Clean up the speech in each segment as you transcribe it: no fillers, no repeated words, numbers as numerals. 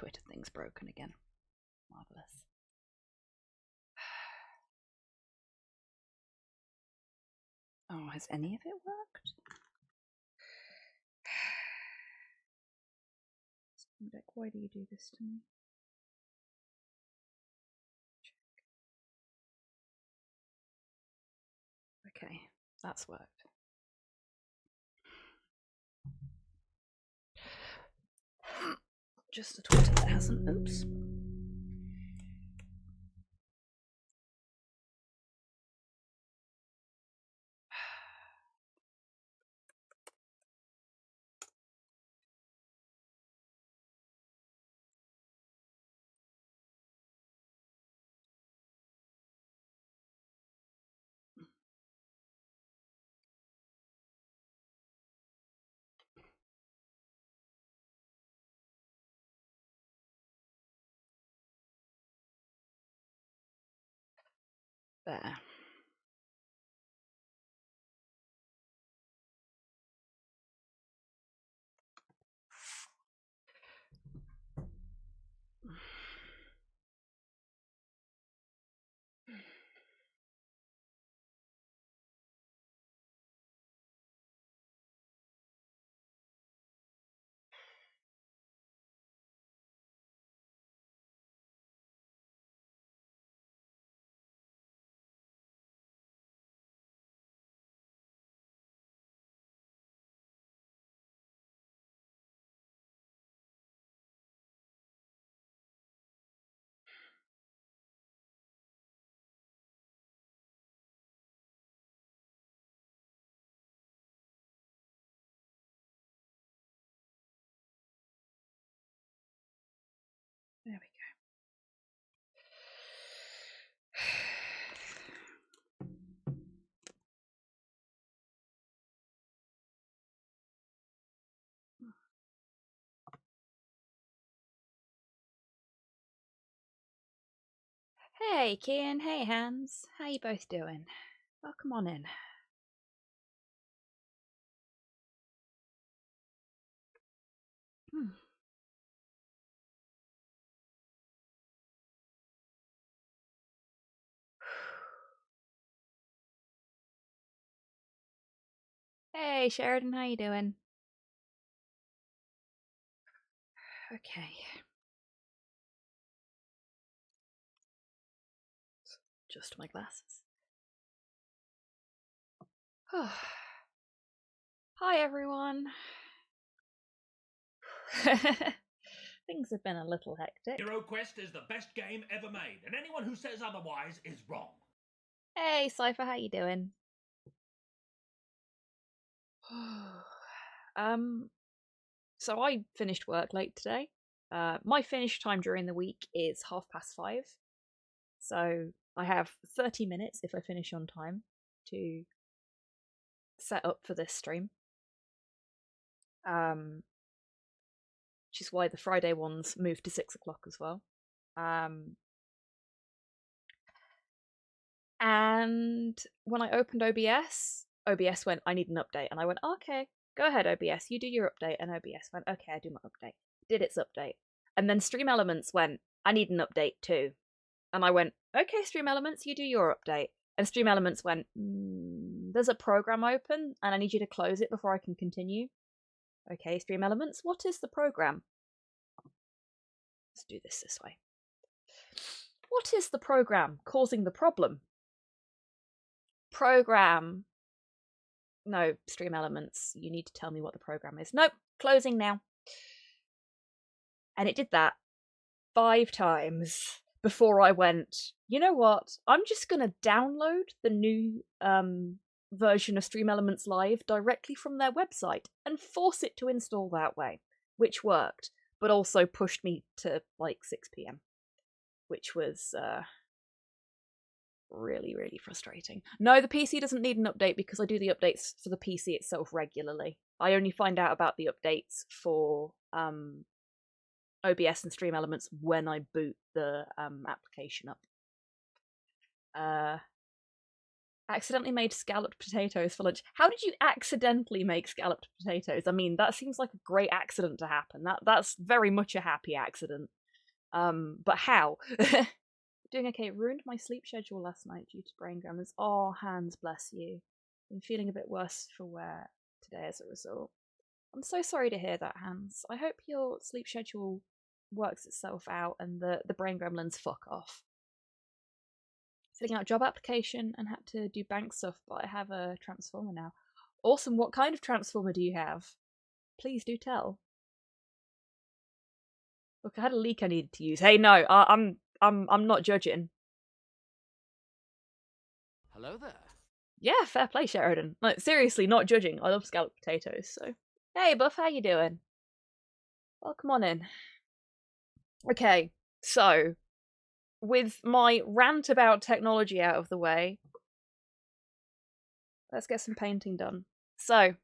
Twitter thing's broken again. Marvellous. Oh, has any of it worked? Deck, why do you do this to me? Check. Okay, that's worked. Just a Twitter that hasn't. Oops. There. There we go. Hey, Kian. Hey, Hans. How you both doing? Welcome on in. Hey, Sheridan. How you doing? Okay. Just my glasses. Hi, everyone. Things have been a little hectic. HeroQuest is the best game ever made, and anyone who says otherwise is wrong. Hey, Cypher, how you doing? So I finished work late today. My finish time during the week is 5:30. So I have 30 minutes if I finish on time to set up for this stream. Which is why the Friday ones moved to 6 o'clock as well. And when I opened OBS went, I need an update. And I went, okay, go ahead, OBS, you do your update. And OBS went, okay, I do my update. Did its update. And then Stream Elements went, I need an update too. And I went, okay, Stream Elements, you do your update. And Stream Elements went, there's a program open and I need you to close it before I can continue. Okay, Stream Elements, what is the program? Let's do this way. What is the program causing the problem? Program. No, Stream Elements, you need to tell me what the program is. Nope, closing now. And it did that 5 times before I went, you know what? I'm just going to download the new version of Stream Elements Live directly from their website and force it to install that way, which worked, but also pushed me to like 6 p.m, which was really, really frustrating. No, the PC doesn't need an update because I do the updates for the PC itself regularly. I only find out about the updates for OBS and Stream Elements when I boot the application up. Accidentally made scalloped potatoes for lunch. How did you accidentally make scalloped potatoes? I mean, that seems like a great accident to happen. That's very much a happy accident. But how? Doing okay. Ruined my sleep schedule last night due to brain gremlins. Oh, hands, bless you. I'm feeling a bit worse for wear today as a result. I'm so sorry to hear that, Hans. I hope your sleep schedule works itself out and the brain gremlins fuck off. Filling out job application and had to do bank stuff, but I have a transformer now. Awesome. What kind of transformer do you have? Please do tell. Look, I had a leak I needed to use. Hey, no, I'm not judging. Hello there. Yeah, fair play, Sheridan. Like, seriously, not judging. I love scalloped potatoes, so. Hey, Buff, how you doing? Welcome on in. Okay, so, with my rant about technology out of the way, let's get some painting done. So,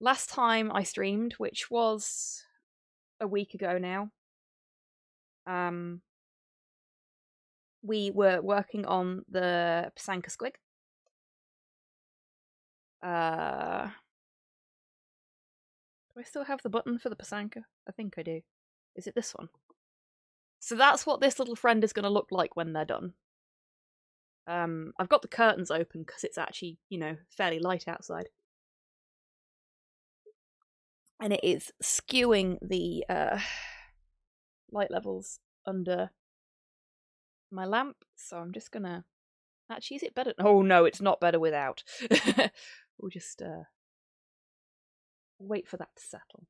last time I streamed, which was a week ago now, we were working on the pysanka squig. Do I still have the button for the pysanka? I think I do. Is it this one? So that's what this little friend is going to look like when they're done. I've got the curtains open because it's actually, fairly light outside. And it is skewing the light levels under my lamp, so I'm just gonna... Actually, is it better? Oh no, it's not better without. We'll just wait for that to settle.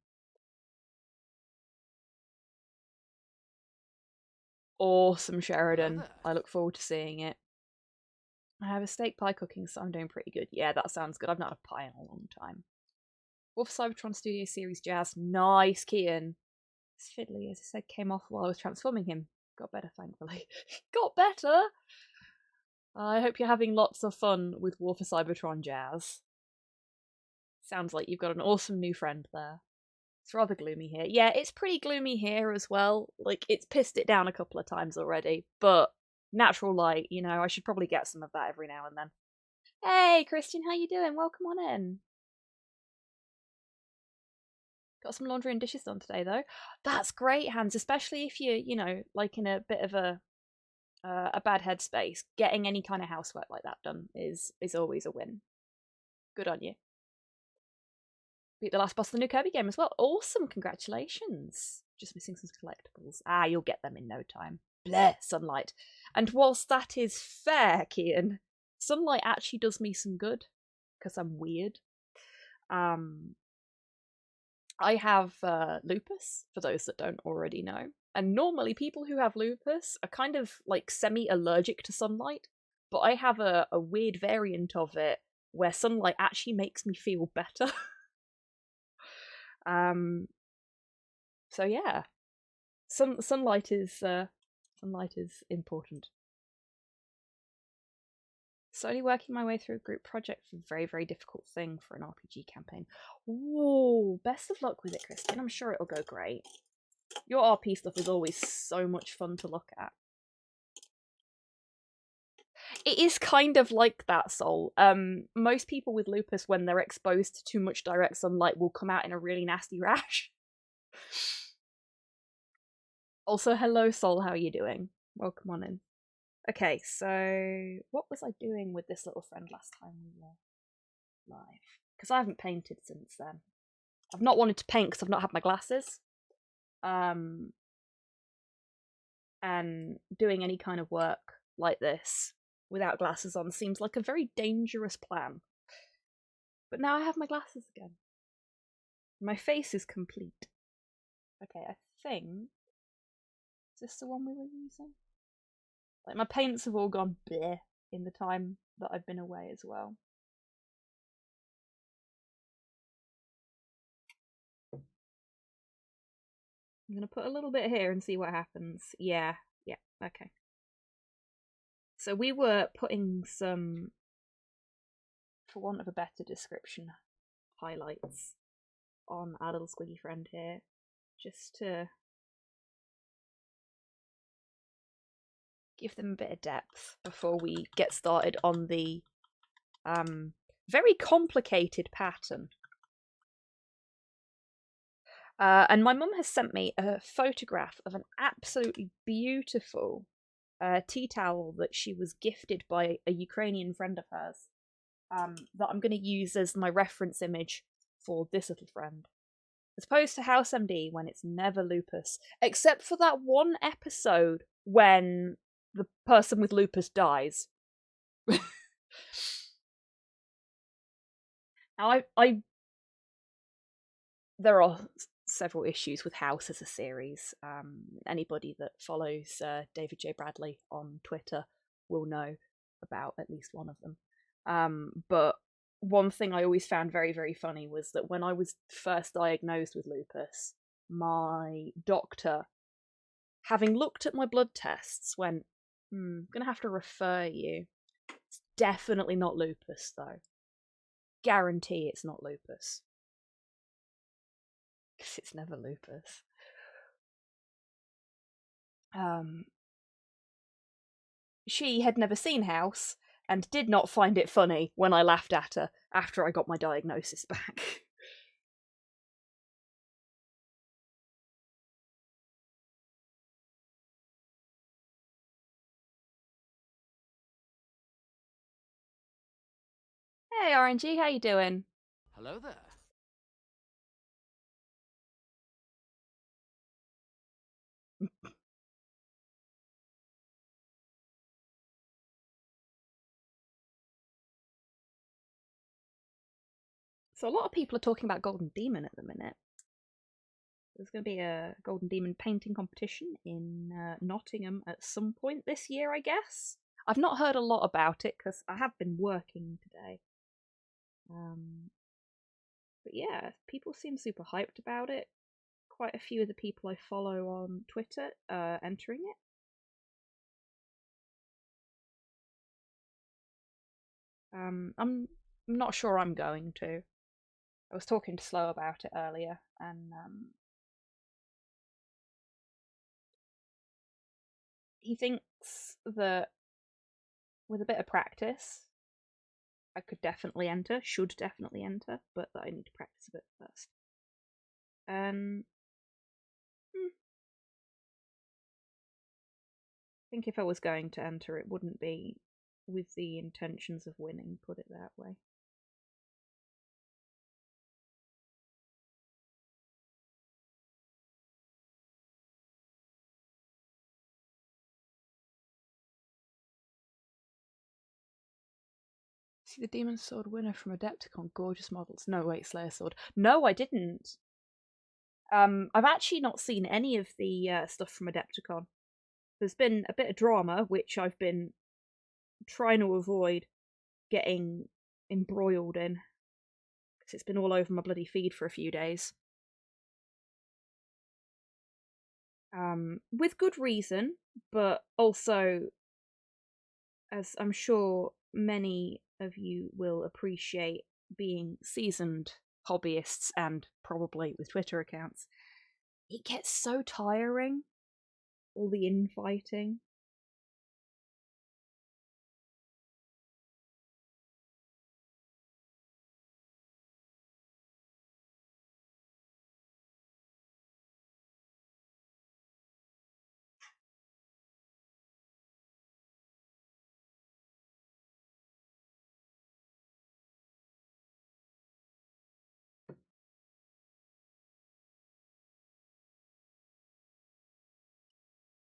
Awesome, Sheridan. I look forward to seeing it. I have a steak pie cooking, so I'm doing pretty good. Yeah, that sounds good. I've not had a pie in a long time. Wolf Cybertron Studio Series Jazz. Nice, Kian. This fiddly, as I said, came off while I was transforming him. Got better, thankfully. Got better! I hope you're having lots of fun with War for Cybertron Jazz. Sounds like you've got an awesome new friend there. It's rather gloomy here. Yeah, it's pretty gloomy here as well. Like, it's pissed it down a couple of times already, but natural light, I should probably get some of that every now and then. Hey, Christian, how you doing? Welcome on in. Got some laundry and dishes done today, though. That's great, Hans, especially if you're, like in a bit of a bad headspace. Getting any kind of housework like that done is always a win. Good on you. Beat the last boss of the new Kirby game as well. Awesome, congratulations. Just missing some collectibles. You'll get them in no time. Bleh, sunlight. And whilst that is fair, Kian, sunlight actually does me some good, because I'm weird. I have lupus, for those that don't already know. And normally people who have lupus are kind of like semi-allergic to sunlight, but I have a weird variant of it where sunlight actually makes me feel better. So yeah, sunlight is important. Slowly working my way through a group project for a very, very difficult thing for an RPG campaign. Ooh, best of luck with it, Christian. I'm sure it'll go great. Your RP stuff is always so much fun to look at. It is kind of like that, Soul. Most people with lupus, when they're exposed to too much direct sunlight, will come out in a really nasty rash. Also, hello, Soul. How are you doing? Welcome on in. Okay, so what was I doing with this little friend last time we were live? Because I haven't painted since then. I've not wanted to paint because I've not had my glasses. And doing any kind of work like this without glasses on seems like a very dangerous plan. But now I have my glasses again. My face is complete. Okay, I think... Is this the one we were using? Like, my paints have all gone bleh in the time that I've been away as well. I'm going to put a little bit here and see what happens. Yeah, okay. So we were putting some, for want of a better description, highlights on our little squiggy friend here, just to give them a bit of depth before we get started on the Very complicated pattern. And my mum has sent me a photograph of an absolutely beautiful tea towel that she was gifted by a Ukrainian friend of hers, that I'm going to use as my reference image for this little friend. As opposed to House MD, when it's never lupus, except for that one episode when the person with lupus dies. Now, there are several issues with House as a series. Anybody that follows David J. Bradley on Twitter will know about at least one of them. But one thing I always found very, very funny was that when I was first diagnosed with lupus, my doctor, having looked at my blood tests, went, I'm going to have to refer you. It's definitely not lupus, though. Guarantee it's not lupus. Because it's never lupus. She had never seen House and did not find it funny when I laughed at her after I got my diagnosis back. Hey RNG, how you doing? Hello there. So a lot of people are talking about Golden Demon at the minute. There's going to be a Golden Demon painting competition in Nottingham at some point this year, I guess. I've not heard a lot about it because I have been working today. But yeah, people seem super hyped about it. Quite a few of the people I follow on Twitter are entering it. I'm not sure I'm going to. I was talking to Slow about it earlier, and he thinks that with a bit of practice, I could definitely enter, should definitely enter, but that I need to practice a bit first. I think if I was going to enter, it wouldn't be with the intentions of winning, put it that way. See the Demon Sword winner from Adepticon, gorgeous models. No, wait, Slayer Sword. No, I didn't. I've actually not seen any of the stuff from Adepticon. There's been a bit of drama, which I've been trying to avoid getting embroiled in, because it's been all over my bloody feed for a few days. With good reason, but also, as I'm sure many of you will appreciate, being seasoned hobbyists and probably with Twitter accounts, it gets so tiring, all the infighting.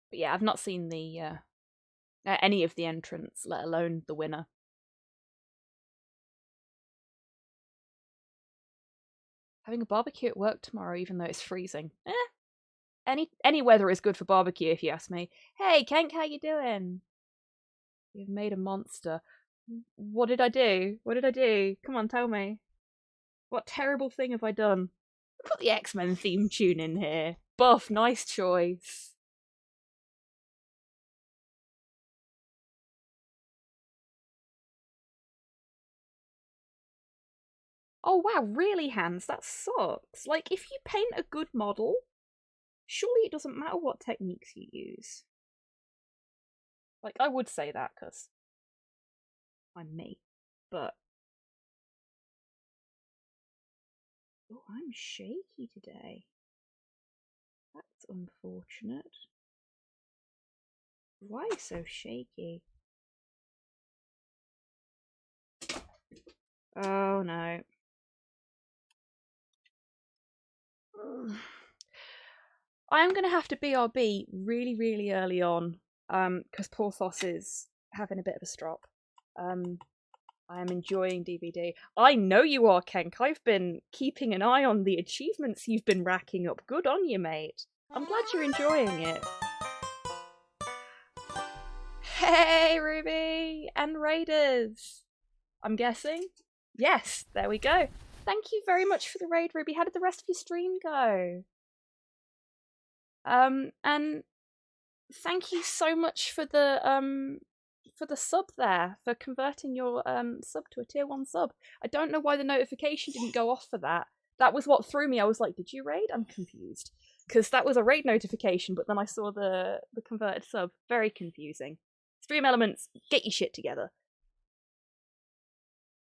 But yeah, I've not seen the any of the entrants, let alone the winner. Having a barbecue at work tomorrow, even though it's freezing. Any weather is good for barbecue, if you ask me. Hey, Kenk, how you doing? You've made a monster. What did I do? What did I do? Come on, tell me. What terrible thing have I done? Put the X-Men theme tune in here. Buff, nice choice. Oh wow, really, Hans? That sucks. Like, if you paint a good model, surely it doesn't matter what techniques you use. Like, I would say that because I'm me, but Oh, I'm shaky today. That's unfortunate. Why so shaky? Oh no. I am going to have to BRB really, really early on, because Porthos is having a bit of a strop. I am enjoying DVD. I know you are, Kenk. I've been keeping an eye on the achievements you've been racking up. Good on you, mate. I'm glad you're enjoying it. Hey, Ruby and Raiders. I'm guessing. Yes, there we go. Thank you very much for the raid, Ruby. How did the rest of your stream go? And thank you so much for the sub there, for converting your sub to a tier 1 sub. I don't know why the notification didn't go off for that. That was what threw me. I was like, did you raid? I'm confused. Because that was a raid notification, but then I saw the converted sub. Very confusing. Stream Elements, get your shit together.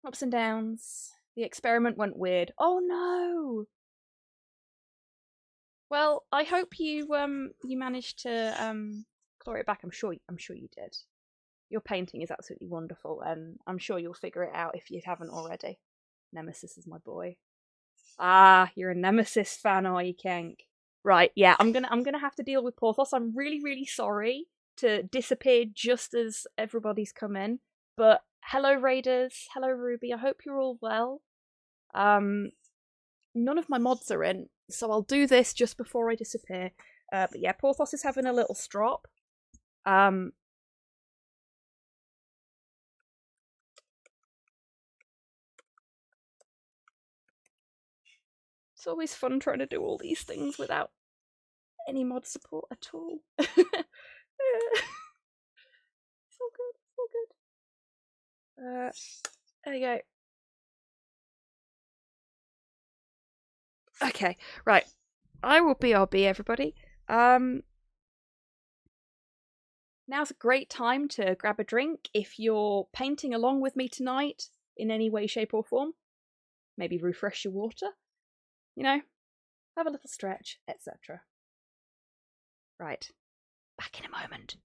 Ups and downs. The experiment went weird. Oh no! Well, I hope you managed to claw it back. I'm sure you did. Your painting is absolutely wonderful, and I'm sure you'll figure it out if you haven't already. Nemesis is my boy. Ah, you're a Nemesis fan, are you, Kenk? Right, yeah, I'm gonna have to deal with Porthos. I'm really, really sorry to disappear just as everybody's come in. But hello, Raiders. Hello, Ruby. I hope you're all well. None of my mods are in, so I'll do this just before I disappear. But yeah, Porthos is having a little strop. It's always fun trying to do all these things without any mod support at all. It's all good, it's all good. There you go. Okay, right. I will BRB everybody. Now's a great time to grab a drink if you're painting along with me tonight in any way, shape, or form. Maybe refresh your water. You know, have a little stretch, etc. Right. Back in a moment.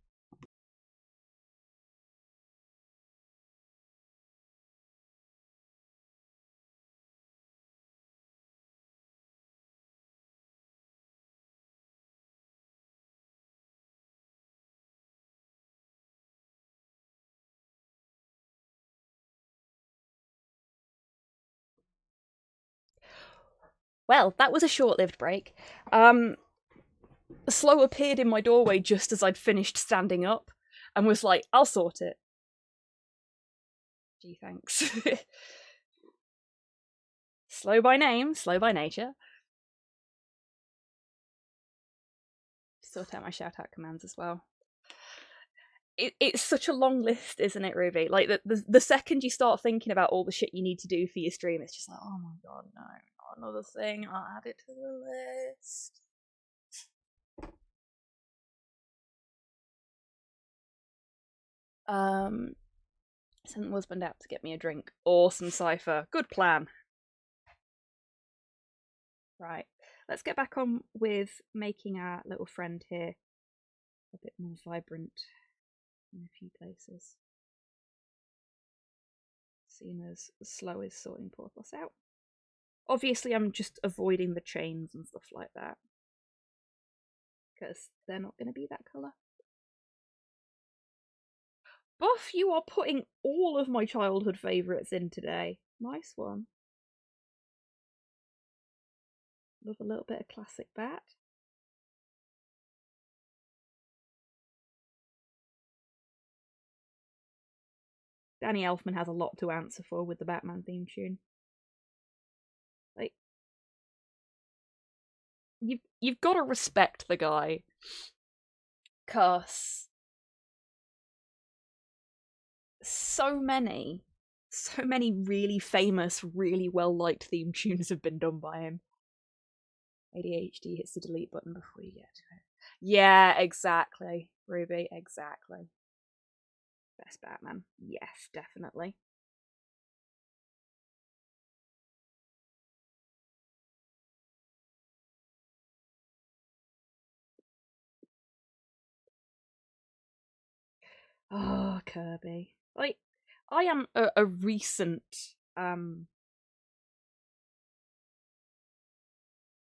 Well, that was a short-lived break. Slow appeared in my doorway just as I'd finished standing up and was like, I'll sort it. Gee, thanks. Slow by name, slow by nature. Sort out my shout-out commands as well. It's such a long list, isn't it, Ruby? Like, the second you start thinking about all the shit you need to do for your stream, it's just like, oh my god, no, not another thing, I'll add it to the list. Sent the husband out to get me a drink. Awesome, Cypher. Good plan. Right, let's get back on with making our little friend here a bit more vibrant in a few places. Seeing as Slow is sorting Porthos out. Obviously, I'm just avoiding the chains and stuff like that, because they're not going to be that colour. Buff, you are putting all of my childhood favourites in today. Nice one. Love a little bit of classic Bat. Danny Elfman has a lot to answer for with the Batman theme tune. Like, you've got to respect the guy, cause so many really famous, really well liked theme tunes have been done by him. ADHD hits the delete button before you get to it. Yeah, exactly, Ruby, exactly. Best Batman. Yes, definitely. Oh, Kirby. Like, I am a recent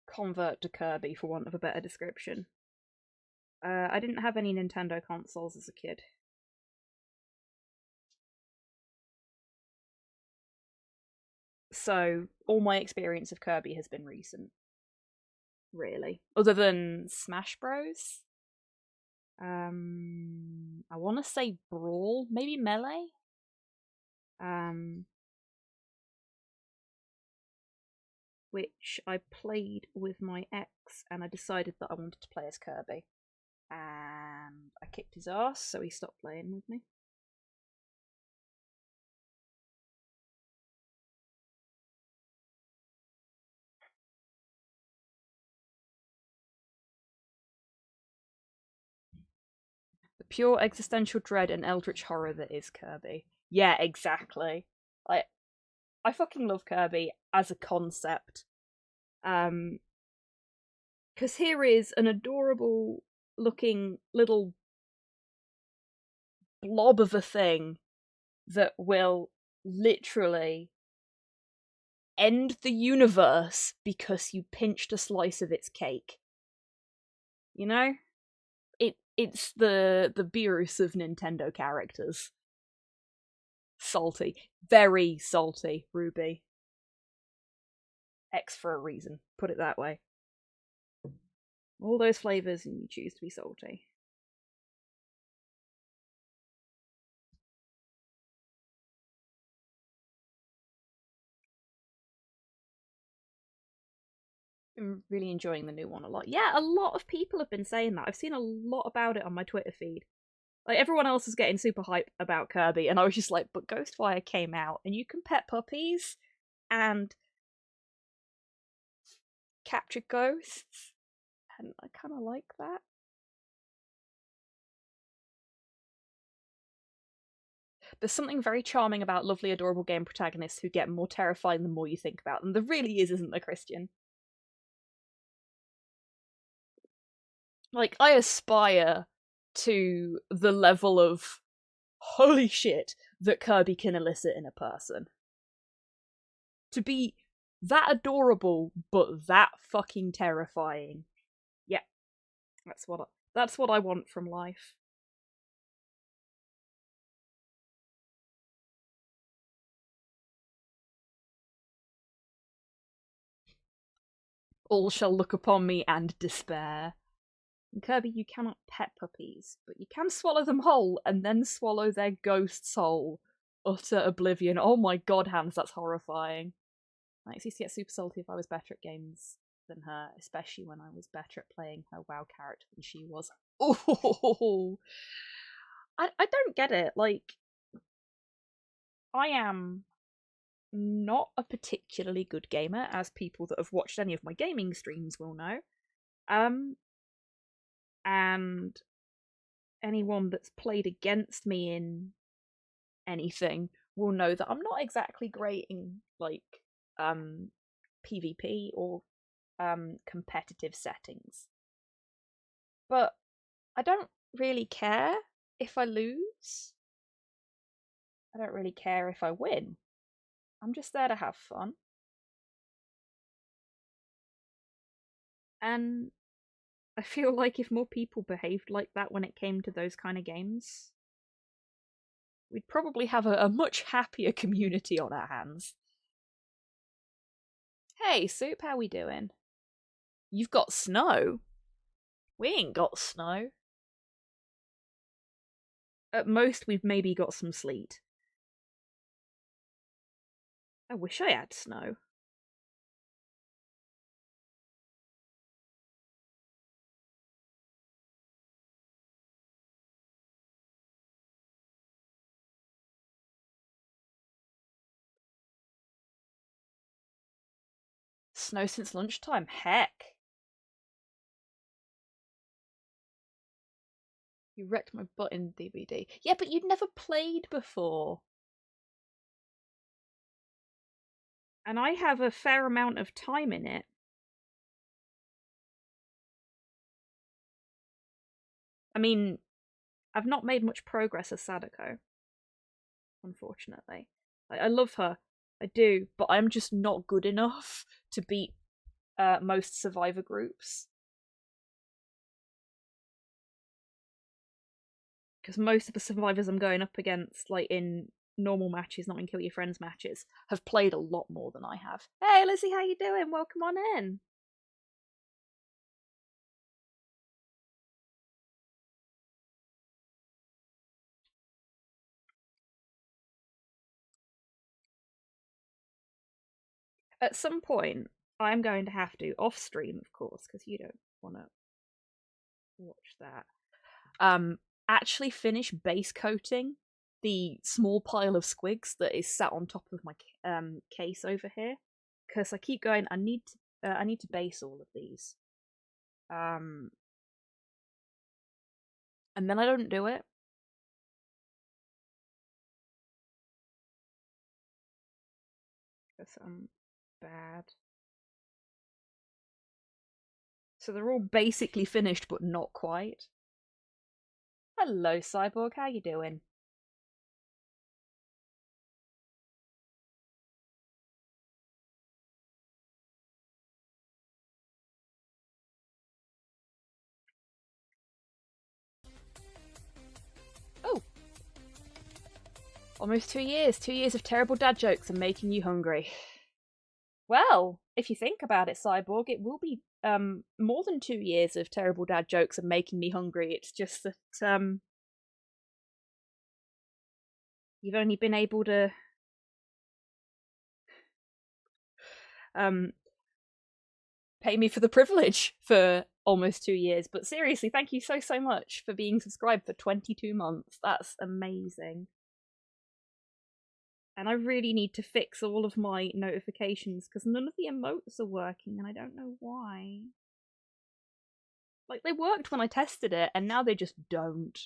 convert to Kirby, for want of a better description. I didn't have any Nintendo consoles as a kid. So, all my experience of Kirby has been recent, really. Other than Smash Bros. I want to say Brawl, maybe Melee. Um, which I played with my ex, and I decided that I wanted to play as Kirby. And I kicked his ass, so he stopped playing with me. The pure existential dread and eldritch horror that is Kirby. Yeah, exactly. I fucking love Kirby as a concept. Because here is an adorable looking little blob of a thing that will literally end the universe because you pinched a slice of its cake. You know? It's the Beerus of Nintendo characters. Salty. Very salty, Ruby. X for a reason. Put it that way. All those flavours and you choose to be salty. I'm really enjoying the new one a lot. Yeah, a lot of people have been saying that. I've seen a lot about it on my Twitter feed. Like, everyone else is getting super hype about Kirby, and I was just like, but Ghostwire came out, and you can pet puppies and capture ghosts, and I kind of like that. There's something very charming about lovely, adorable game protagonists who get more terrifying the more you think about them. There really is, isn't there, Christian? Like, I aspire to the level of holy shit that Kirby can elicit in a person. To be that adorable, but that fucking terrifying. Yeah, that's what I want from life. All shall look upon me and despair. In Kirby, you cannot pet puppies, but you can swallow them whole and then swallow their ghost soul. Utter oblivion. Oh my god, Hans, that's horrifying. I used to get super salty if I was better at games than her, especially when I was better at playing her WoW character than she was. Oh, I don't get it. Like, I am not a particularly good gamer, as people that have watched any of my gaming streams will know. And anyone that's played against me in anything will know that I'm not exactly great in like PvP or competitive settings. But I don't really care if I lose. I don't really care if I win. I'm just there to have fun. And I feel like if more people behaved like that when it came to those kind of games, we'd probably have a much happier community on our hands. Hey, Soup, how we doing? You've got snow? We ain't got snow. At most, we've maybe got some sleet. I wish I had snow. Snow since lunchtime? Heck. You wrecked my butt in DVD. Yeah, but you'd never played before. And I have a fair amount of time in it. I mean, I've not made much progress as Sadako, unfortunately. I love her, I do, but I'm just not good enough to beat most survivor groups. Because most of the survivors I'm going up against, like in normal matches, not in Kill Your Friends matches, have played a lot more than I have. Hey Lizzie, how you doing? Welcome on in. At some point, I'm going to have to, off stream, of course, because you don't want to watch that, actually finish base coating the small pile of squigs that is sat on top of my case over here, because I keep going. I need to base all of these, and then I don't do it. Because I'm bad. So they're all basically finished, but not quite. Hello, Cyborg. How you doing? Oh, almost 2 years. 2 years of terrible dad jokes and making you hungry. Well, if you think about it, Cyborg, it will be more than 2 years of terrible dad jokes and making me hungry. It's just that you've only been able to pay me for the privilege for almost 2 years. But seriously, thank you so much for being subscribed for 22 months. That's amazing. And I really need to fix all of my notifications because none of the emotes are working and I don't know why. Like, they worked when I tested it and now they just don't.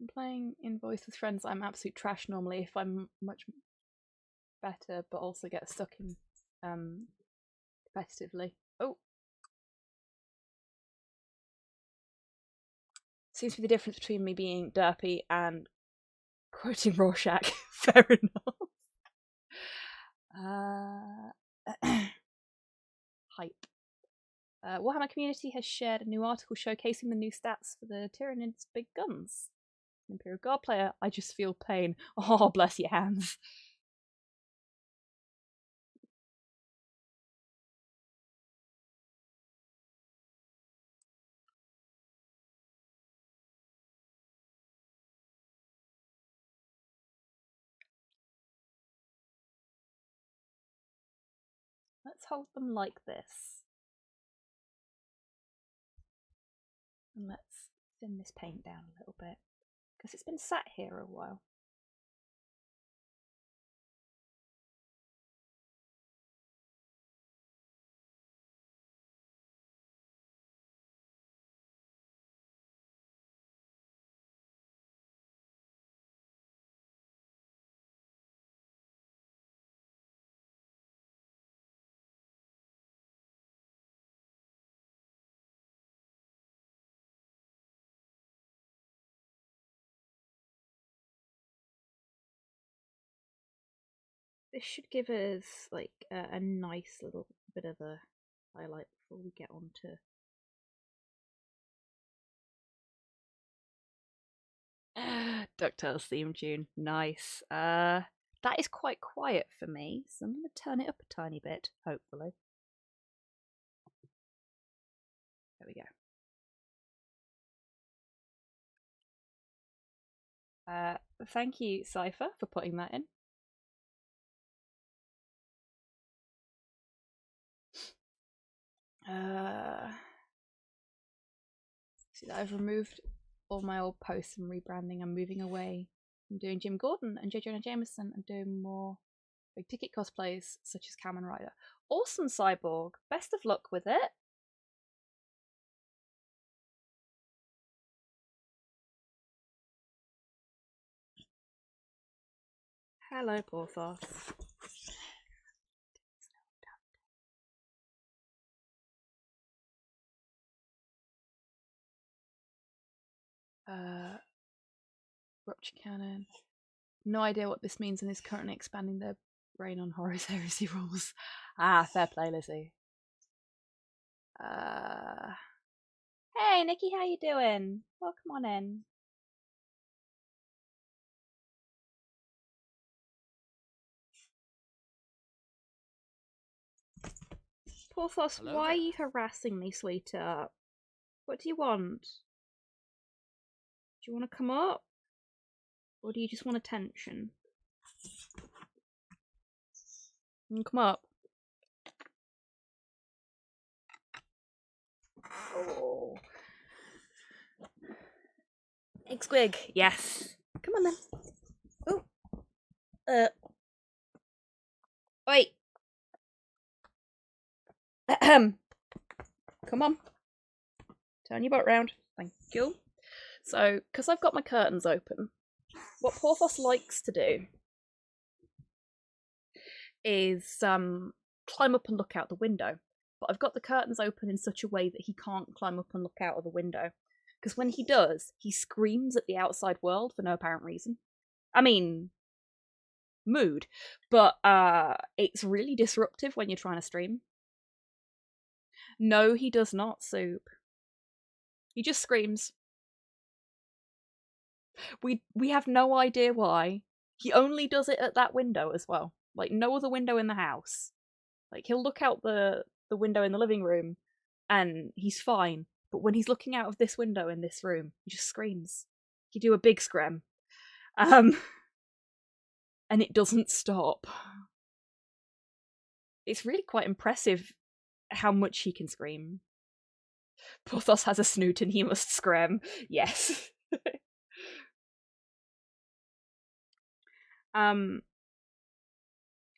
I'm playing in voice with friends. I'm absolute trash normally. If I'm much better, but also get stuck in competitively. Oh, seems to be the difference between me being derpy and quoting Rorschach. Fair enough. Hype. Warhammer community has shared a new article showcasing the new stats for the Tyranids' big guns. Imperial Guard player, I just feel pain. Oh, bless your hands. Let's hold them like this. And let's thin this paint down a little bit. Because it's been sat here a while. This should give us like a nice little bit of a highlight before we get on to DuckTales theme tune. Nice. That is quite quiet for me, so I'm going to turn it up a tiny bit, hopefully. There we go. Thank you, Cypher, for putting that in. See that I've removed all my old posts and rebranding. I'm moving away from doing Jim Gordon and J. Jonah Jameson and doing more big ticket cosplays such as Kamen Rider. Awesome, Cyborg. Best of luck with it. Hello, Porthos. Rupture cannon. No idea what this means and is currently expanding their brain on horror heresy rules. Ah, fair play, Lizzie. Hey, Nikki, how you doing? Welcome on in. Porthos, Hello why are there. you harassing me, sweetheart? What do you want? Do you want to come up? Or do you just want attention? Come up. Oh. Egg squig, yes. Come on then. Oh. Wait. Ahem. Come on. Turn your butt round. Thank you. So, because I've got my curtains open, what Porthos likes to do is climb up and look out the window. But I've got the curtains open in such a way that he can't climb up and look out of the window. Because when he does, he screams at the outside world for no apparent reason. I mean, mood. But it's really disruptive when you're trying to stream. No, he does not, Soup. He just screams. We have no idea why. He only does it at that window as well. Like, no other window in the house. Like, he'll look out the window in the living room and he's fine. But when he's looking out of this window in this room, he just screams. He do a big scream. And it doesn't stop. It's really quite impressive how much he can scream. Porthos has a snoot and he must scream. Yes.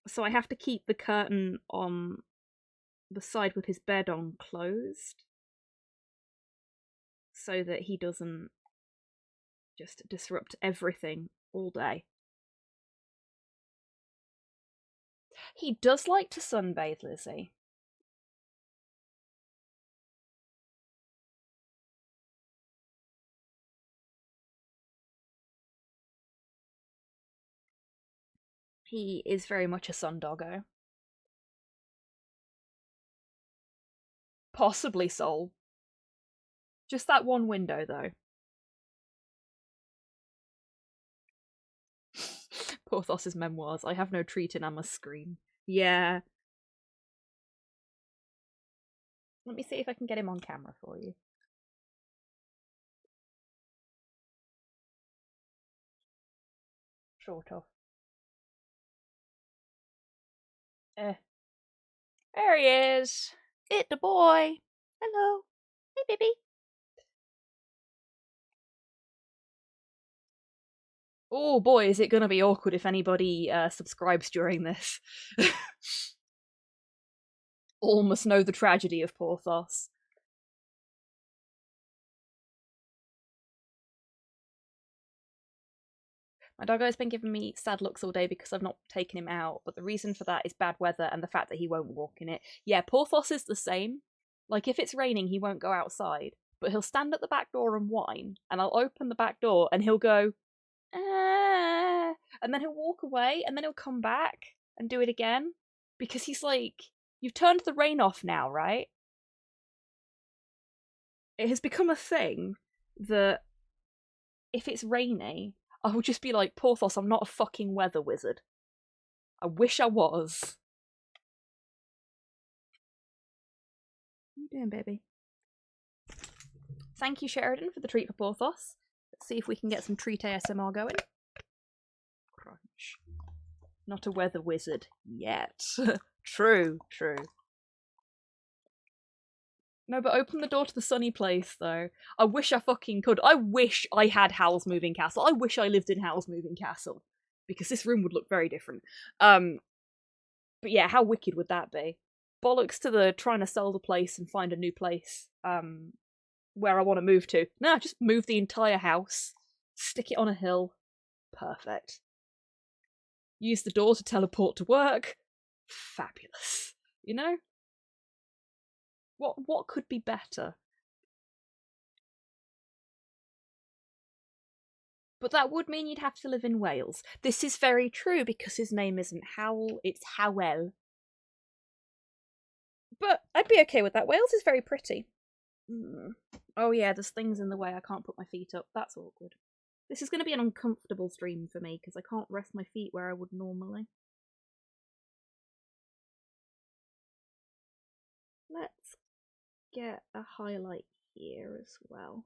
So I have to keep the curtain on the side with his bed on closed so that he doesn't just disrupt everything all day. He does like to sunbathe, Lizzie. He is very much a sun doggo. Possibly Sol. Just that one window, though. Porthos's memoirs. I have no treat and I must scream. Yeah. Let me see if I can get him on camera for you. Sort of. There he is. It the boy. Hello. Hey, baby. Oh boy, is it gonna be awkward if anybody subscribes during this. All must know the tragedy of Porthos. My doggo's been giving me sad looks all day because I've not taken him out, but the reason for that is bad weather and the fact that he won't walk in it. Yeah, Porthos is the same. Like, if it's raining, he won't go outside, but he'll stand at the back door and whine, and I'll open the back door and he'll go, ah, and then he'll walk away, and then he'll come back and do it again, because he's like, you've turned the rain off now, right? It has become a thing that if it's rainy, I will just be like, Porthos, I'm not a fucking weather wizard. I wish I was. What are you doing, baby? Thank you, Sheridan, for the treat for Porthos. Let's see if we can get some treat ASMR going. Crunch. Not a weather wizard yet. True. No, but open the door to the sunny place, though. I wish I fucking could. I wish I had Howl's Moving Castle. I wish I lived in Howl's Moving Castle. Because this room would look very different. But yeah, how wicked would that be? Bollocks to the trying to sell the place and find a new place where I want to move to. No, just move the entire house. Stick it on a hill. Perfect. use the door to teleport to work. Fabulous. You know? What could be better? But that would mean you'd have to live in Wales. This is very true because his name isn't Howell, it's Howell. But I'd be okay with that. Wales is very pretty. Oh yeah, there's things in the way. I can't put my feet up. That's awkward. This is going to be an uncomfortable stream for me because I can't rest my feet where I would normally. Let's get a highlight here as well.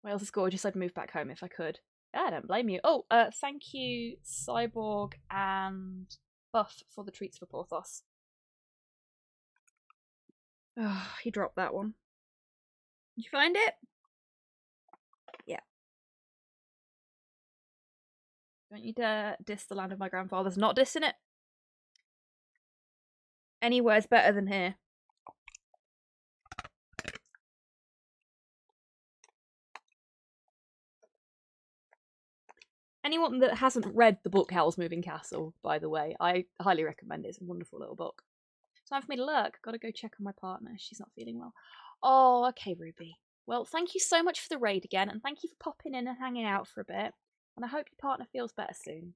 Wales is gorgeous. I'd move back home if I could. I don't blame you. Oh, thank you, Cyborg and Buff, for the treats for Porthos. Oh, he dropped that one. Did you find it? Yeah. Don't you dare diss the land of my grandfathers. Not dissing it. Anywhere's better than here. Anyone that hasn't read the book Howl's Moving Castle, by the way, I highly recommend it. It's a wonderful little book. It's time for me to lurk. Gotta go check on my partner. She's not feeling well. Oh, okay, Ruby. Well, thank you so much for the raid again, and thank you for popping in and hanging out for a bit. And I hope your partner feels better soon.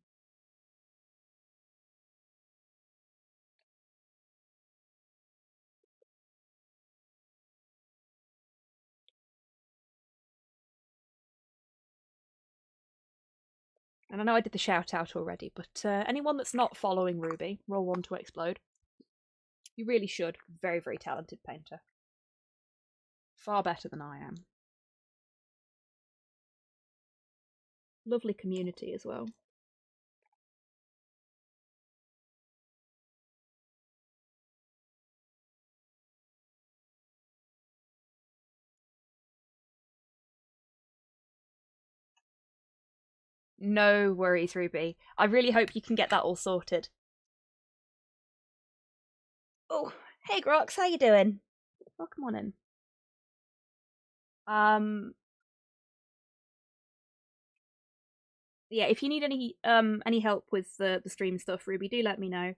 And I know I did the shout out already, but anyone that's not following Ruby, roll 1 to explode. You really should. Very, very talented painter. Far better than I am. Lovely community as well. No worries, Ruby. I really hope you can get that all sorted. Oh, hey Grox, how you doing? Oh, come on in. Yeah, if you need any help with the stream stuff, Ruby, do let me know.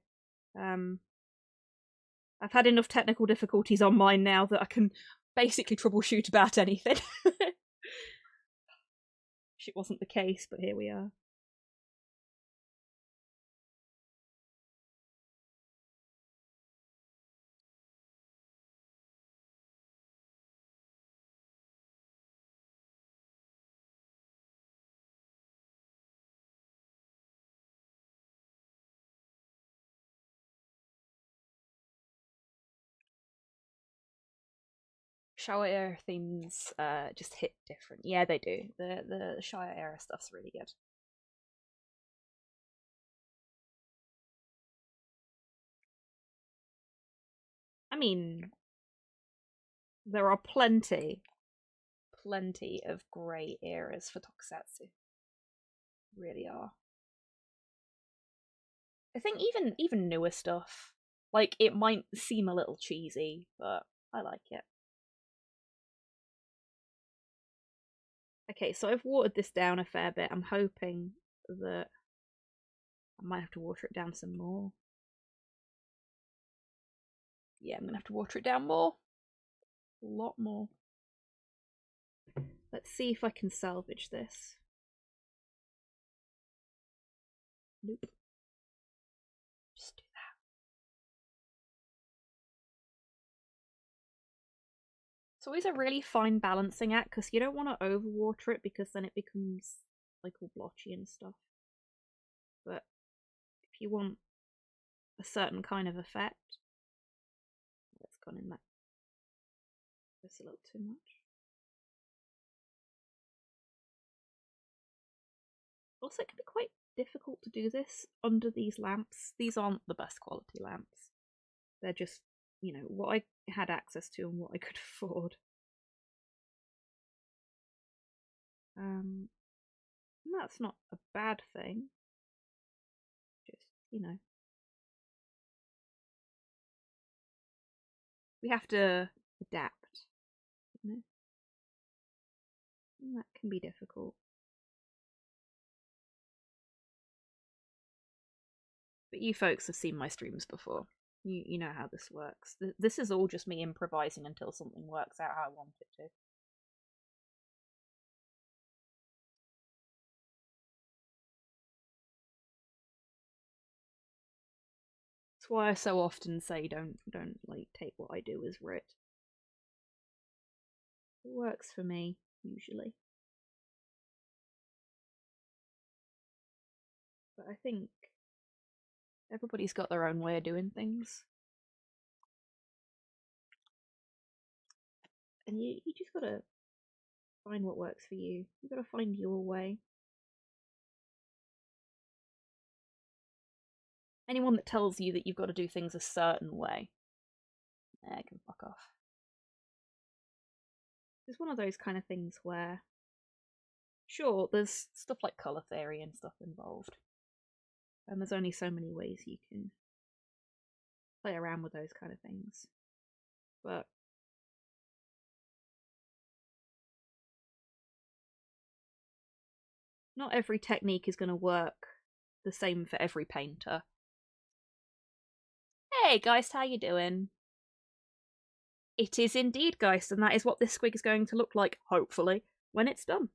I've had enough technical difficulties on mine now that I can basically troubleshoot about anything. It wasn't the case, but here we are. Shower era themes just hit different. Yeah, they do. The Shire era stuff's really good. I mean, there are plenty of grey eras for Tokusatsu. Really are. I think even newer stuff, like, it might seem a little cheesy, but I like it. Okay, so I've watered this down a fair bit. I'm hoping that I might have to water it down some more. Yeah, I'm gonna have to water it down more. A lot more. Let's see if I can salvage this. Nope. Just do that. It's always a really fine balancing act because you don't want to overwater it because then it becomes like all blotchy and stuff. But if you want a certain kind of effect, that's gone in that. That's a little too much. Also, it can be quite difficult to do this under these lamps. These aren't the best quality lamps. They're just, you know, what I had access to and what I could afford. That's not a bad thing. Just, you know. We have to adapt, you know. And that can be difficult. But you folks have seen my streams before. You know how this works. This is all just me improvising until something works out how I want it to. That's why I so often say don't like take what I do as writ. It works for me, usually. But I think everybody's got their own way of doing things. And you just gotta find what works for you. You gotta find your way. Anyone that tells you that you've got to do things a certain way, can fuck off. It's one of those kind of things where, sure, there's stuff like colour theory and stuff involved. And there's only so many ways you can play around with those kind of things. But not every technique is going to work the same for every painter. Hey, Geist, how you doing? It is indeed Geist, and that is what this squig is going to look like, hopefully, when it's done.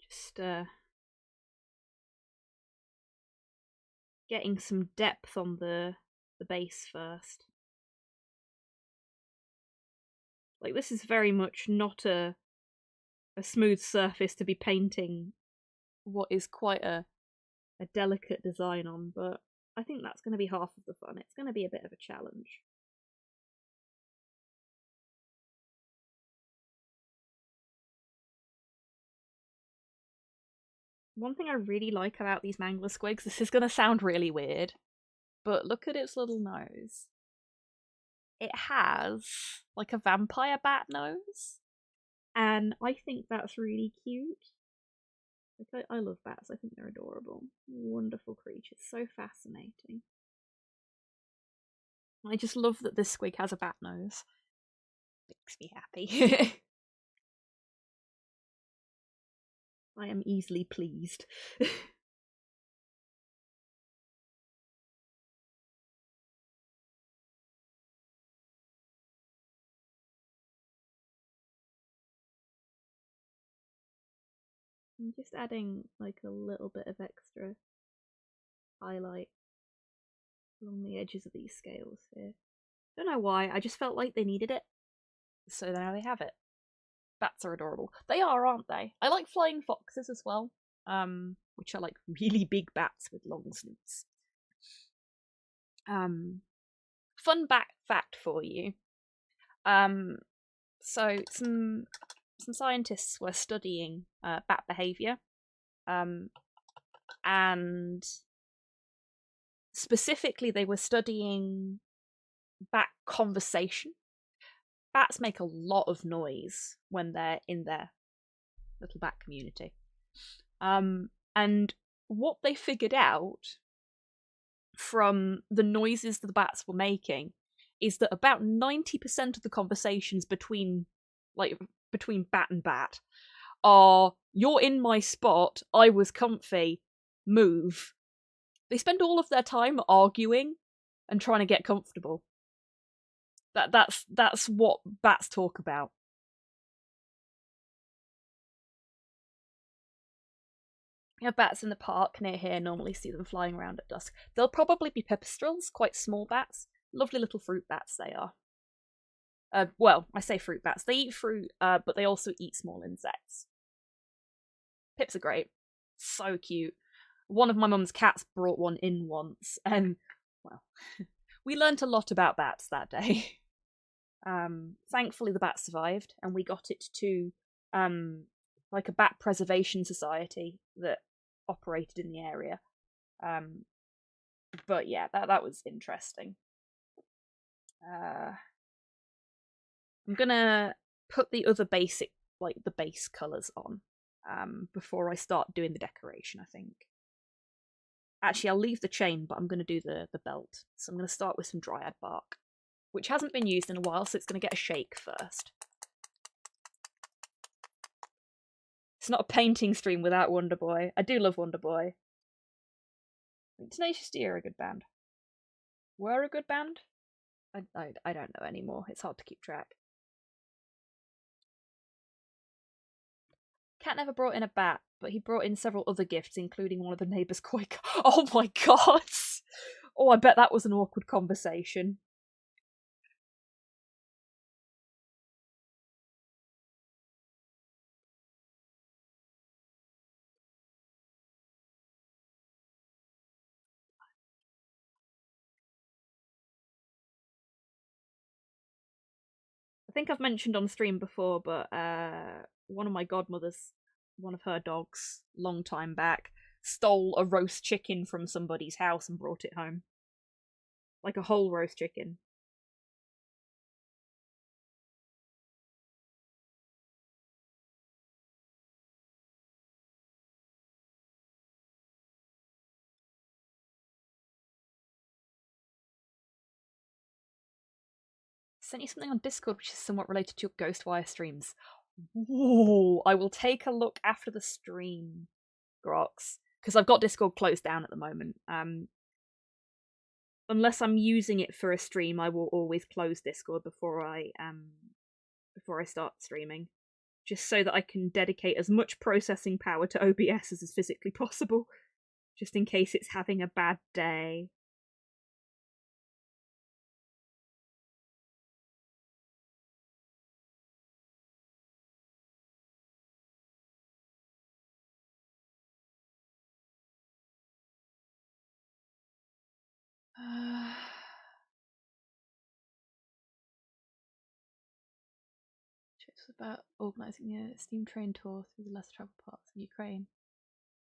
Just getting some depth on the base first. Like, this is very much not a smooth surface to be painting what is quite a delicate design on, but I think that's going to be half of the fun. It's going to be a bit of a challenge. One thing I really like about these mangler squigs, this is going to sound really weird, but look at its little nose. It has like a vampire bat nose, and I think that's really cute. Like, I love bats. I think they're adorable. Wonderful creatures. So fascinating. I just love that this squig has a bat nose. Makes me happy. I am easily pleased. I'm just adding like a little bit of extra highlight along the edges of these scales here. Don't know why, I just felt like they needed it. So now they have it. Bats are adorable. They are, aren't they? I like flying foxes as well, which are like really big bats with long snoots. Fun fact for you. So some scientists were studying bat behavior, and specifically they were studying bat conversation. Bats make a lot of noise when they're in their little bat community. And what they figured out from the noises that the bats were making is that about 90% of the conversations between bat and bat are, "You're in my spot, I was comfy, move." They spend all of their time arguing and trying to get comfortable. That's what bats talk about. We have bats in the park near here, normally see them flying around at dusk. They'll probably be pipistrelles, quite small bats. Lovely little fruit bats they are. Well, I say fruit bats. They eat fruit, but they also eat small insects. Pips are great. So cute. One of my mum's cats brought one in once, and, well, we learnt a lot about bats that day. Thankfully the bat survived, and we got it to like a bat preservation society that operated in the area. But yeah, that was interesting. I'm gonna put the other basic, like the base colours on, before I start doing the decoration, I think. Actually, I'll leave the chain, but I'm going to do the belt. So I'm going to start with some dryad bark, which hasn't been used in a while, so it's going to get a shake first. It's not a painting stream without Wonder Boy. I do love Wonder Boy. Tenacious D are a good band. Were a good band? I don't know anymore. It's hard to keep track. Cat never brought in a bat, but he brought in several other gifts, including one of the neighbours' koi. Oh my god! Oh, I bet that was an awkward conversation. I think I've mentioned on stream before, but one of my godmothers, one of her dogs, long time back, stole a roast chicken from somebody's house and brought it home. Like a whole roast chicken. Sent you something on Discord which is somewhat related to your Ghostwire streams. Ooh, I will take a look after the stream, Grox, because I've got Discord closed down at the moment. Unless I'm using it for a stream, I will always close Discord before I start streaming, just so that I can dedicate as much processing power to OBS as is physically possible, just in case it's having a bad day. It's about organising a steam train tour through the less travelled parts of Ukraine.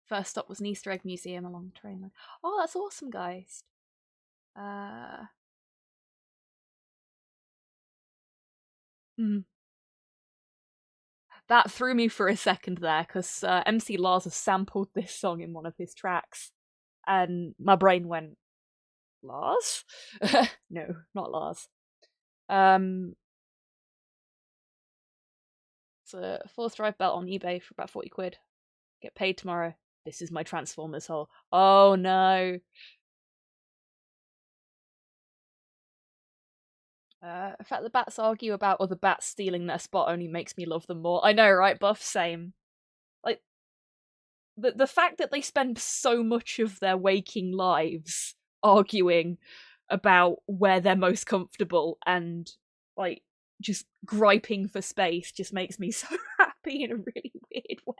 First stop was an Easter egg museum along the train line. Oh, that's awesome, guys. That threw me for a second there, because MC Lars has sampled this song in one of his tracks, and my brain went, Lars? No, not Lars. It's a fourth drive belt on eBay for about 40 quid. Get paid tomorrow. This is my Transformers hole. Oh no. The fact that bats argue about other bats stealing their spot only makes me love them more. I know, right, Buff? Same. Like, the fact that they spend so much of their waking lives arguing about where they're most comfortable and, like, just griping for space just makes me so happy in a really weird way.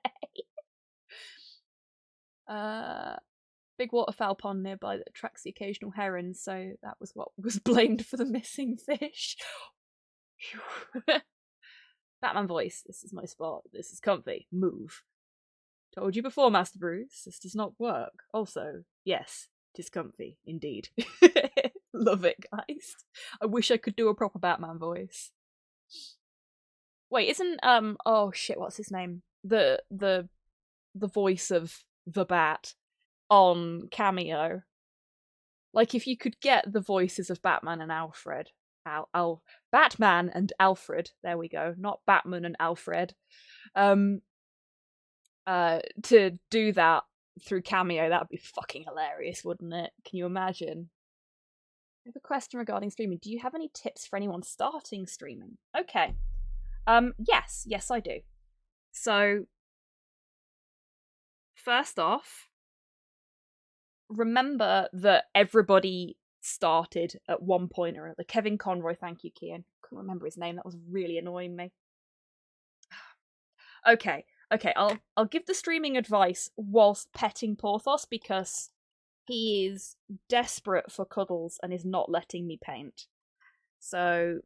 Big waterfowl pond nearby that attracts the occasional herons, so that was what was blamed for the missing fish. Batman voice. This is my spot. This is comfy. Move. Told you before, Master Bruce. This does not work. Also, yes, it is comfy. Indeed. Love it, guys. I wish I could do a proper Batman voice. Wait, isn't oh shit, what's his name? The voice of the Bat on Cameo. Like, if you could get the voices of Batman and Alfred, Batman and Alfred, there we go, not Batman and Alfred, to do that through Cameo, that would be fucking hilarious, wouldn't it? Can you imagine? I have a question regarding streaming. Do you have any tips for anyone starting streaming? Okay. Yes, I do. So, first off, remember that everybody started at one point or other. Kevin Conroy, thank you, Kian. Couldn't remember his name. That was really annoying me. Okay, I'll give the streaming advice whilst petting Porthos, because he is desperate for cuddles and is not letting me paint. So,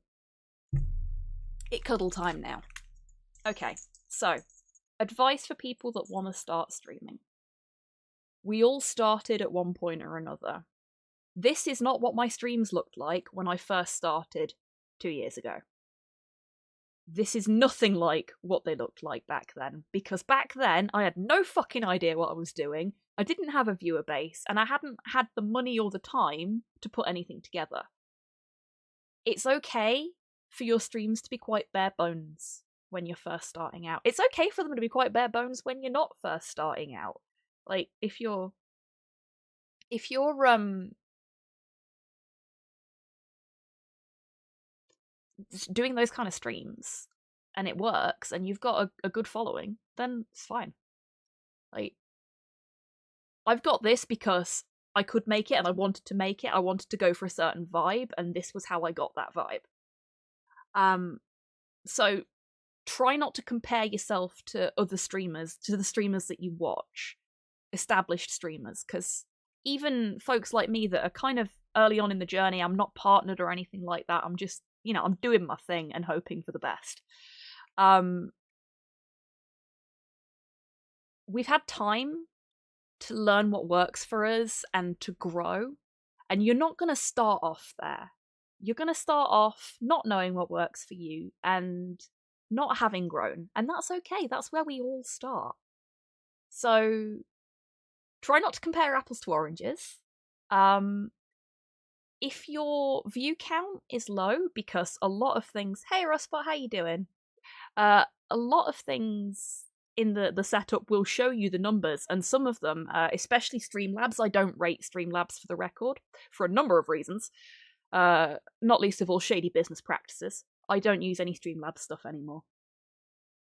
it's cuddle time now. Okay, so, advice for people that want to start streaming. We all started at one point or another. This is not what my streams looked like when I first started 2 years ago. This is nothing like what they looked like back then, because back then I had no fucking idea what I was doing. I didn't have a viewer base, and I hadn't had the money or the time to put anything together. It's okay for your streams to be quite bare bones when you're first starting out. It's okay for them to be quite bare bones when you're not first starting out. Like, if you're doing those kind of streams and it works and you've got a good following, then it's fine. Like, I've got this because I could make it and I wanted to make it. I wanted to go for a certain vibe, and this was how I got that vibe. So try not to compare yourself to other streamers, to the streamers that you watch, established streamers, because even folks like me that are kind of early on in the journey, I'm not partnered or anything like that. I'm just, I'm doing my thing and hoping for the best. We've had time to learn what works for us and to grow, and you're not going to start off there. You're going to start off not knowing what works for you and not having grown, and that's okay. That's where we all start. So try not to compare apples to oranges. If your view count is low, because a lot of things, hey Ruspot, how you doing? A lot of things in the setup will show you the numbers, and some of them, especially Streamlabs, I don't rate Streamlabs for the record, for a number of reasons, not least of all shady business practices. I don't use any Streamlabs stuff anymore,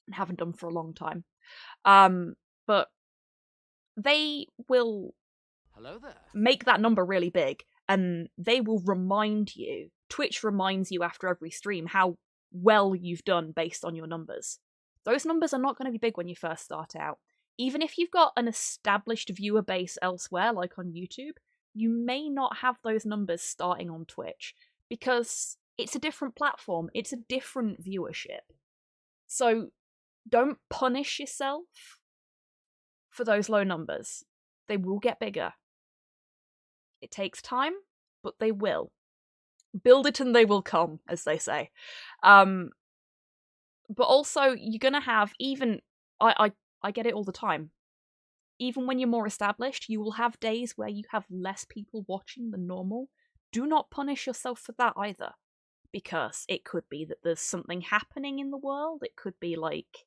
and haven't done for a long time. But they will make that number really big, and they will remind you, Twitch reminds you after every stream how well you've done based on your numbers. Those numbers are not going to be big when you first start out. Even if you've got an established viewer base elsewhere, like on YouTube, you may not have those numbers starting on Twitch, because it's a different platform, it's a different viewership. So don't punish yourself for those low numbers. They will get bigger. It takes time, but they will. Build it and they will come, as they say. But also, you're gonna have, even I get it all the time. Even when you're more established, you will have days where you have less people watching than normal. Do not punish yourself for that either, because it could be that there's something happening in the world. It could be like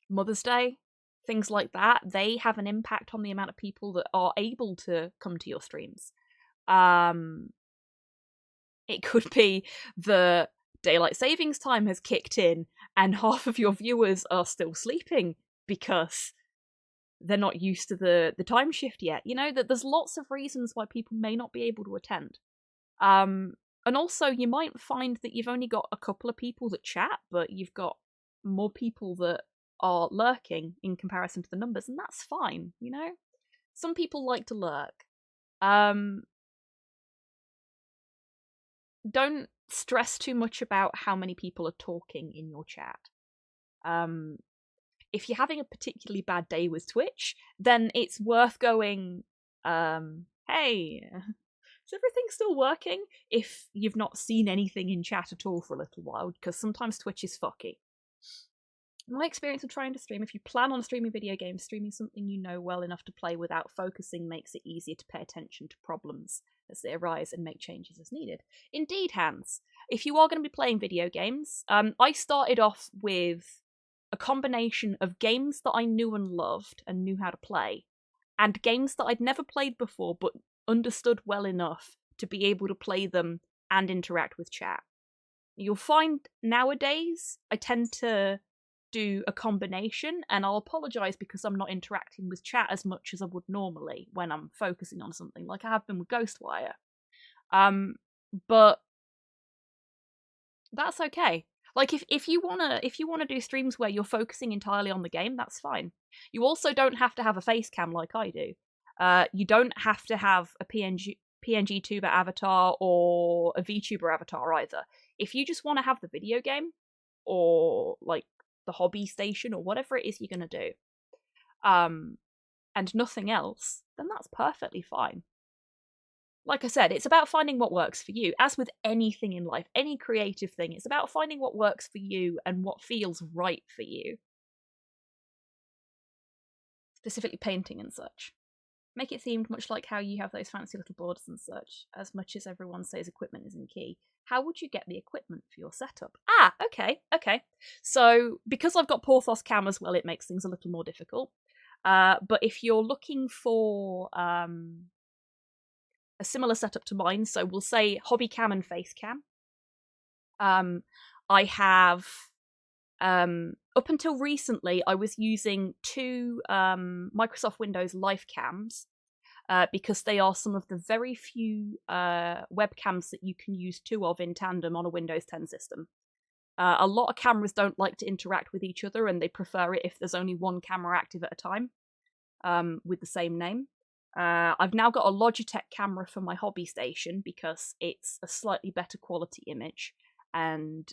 Mother's Day, things like that. They have an impact on the amount of people that are able to come to your streams. It could be the daylight savings time has kicked in and half of your viewers are still sleeping because they're not used to the time shift yet. That there's lots of reasons why people may not be able to attend. And also, you might find that you've only got a couple of people that chat, but you've got more people that are lurking in comparison to the numbers, and that's fine, Some people like to lurk. Don't stress too much about how many people are talking in your chat. If you're having a particularly bad day with Twitch, then it's worth going, hey, is everything still working? If you've not seen anything in chat at all for a little while, because sometimes Twitch is fucky. My experience of trying to stream, if you plan on streaming video games, streaming something you know well enough to play without focusing makes it easier to pay attention to problems as they arise and make changes as needed. Indeed, Hans. If you are going to be playing video games, I started off with a combination of games that I knew and loved and knew how to play, and games that I'd never played before but understood well enough to be able to play them and interact with chat. You'll find nowadays I tend to do a combination, and I'll apologise because I'm not interacting with chat as much as I would normally when I'm focusing on something, like I have been with Ghostwire. But that's okay. Like, if you wanna do streams where you're focusing entirely on the game, that's fine. You also don't have to have a face cam like I do. You don't have to have a PNG tuber avatar or a VTuber avatar either. If you just want to have the video game, or like the hobby station, or whatever it is you're gonna do, and nothing else, then that's perfectly fine. Like I said, it's about finding what works for you. As with anything in life, any creative thing, it's about finding what works for you and what feels right for you. specifically painting and such. Make it themed much like how you have those fancy little borders and such, as much as everyone says equipment isn't key. How would you get the equipment for your setup? Ah, okay. So, because I've got Porthos cam as well, it makes things a little more difficult. But if you're looking for a similar setup to mine, so we'll say hobby cam and face cam, I have... up until recently, I was using two Microsoft Windows Life cams because they are some of the very few webcams that you can use two of in tandem on a Windows 10 system. A lot of cameras don't like to interact with each other, and they prefer it if there's only one camera active at a time with the same name. I've now got a Logitech camera for my hobby station because it's a slightly better quality image, and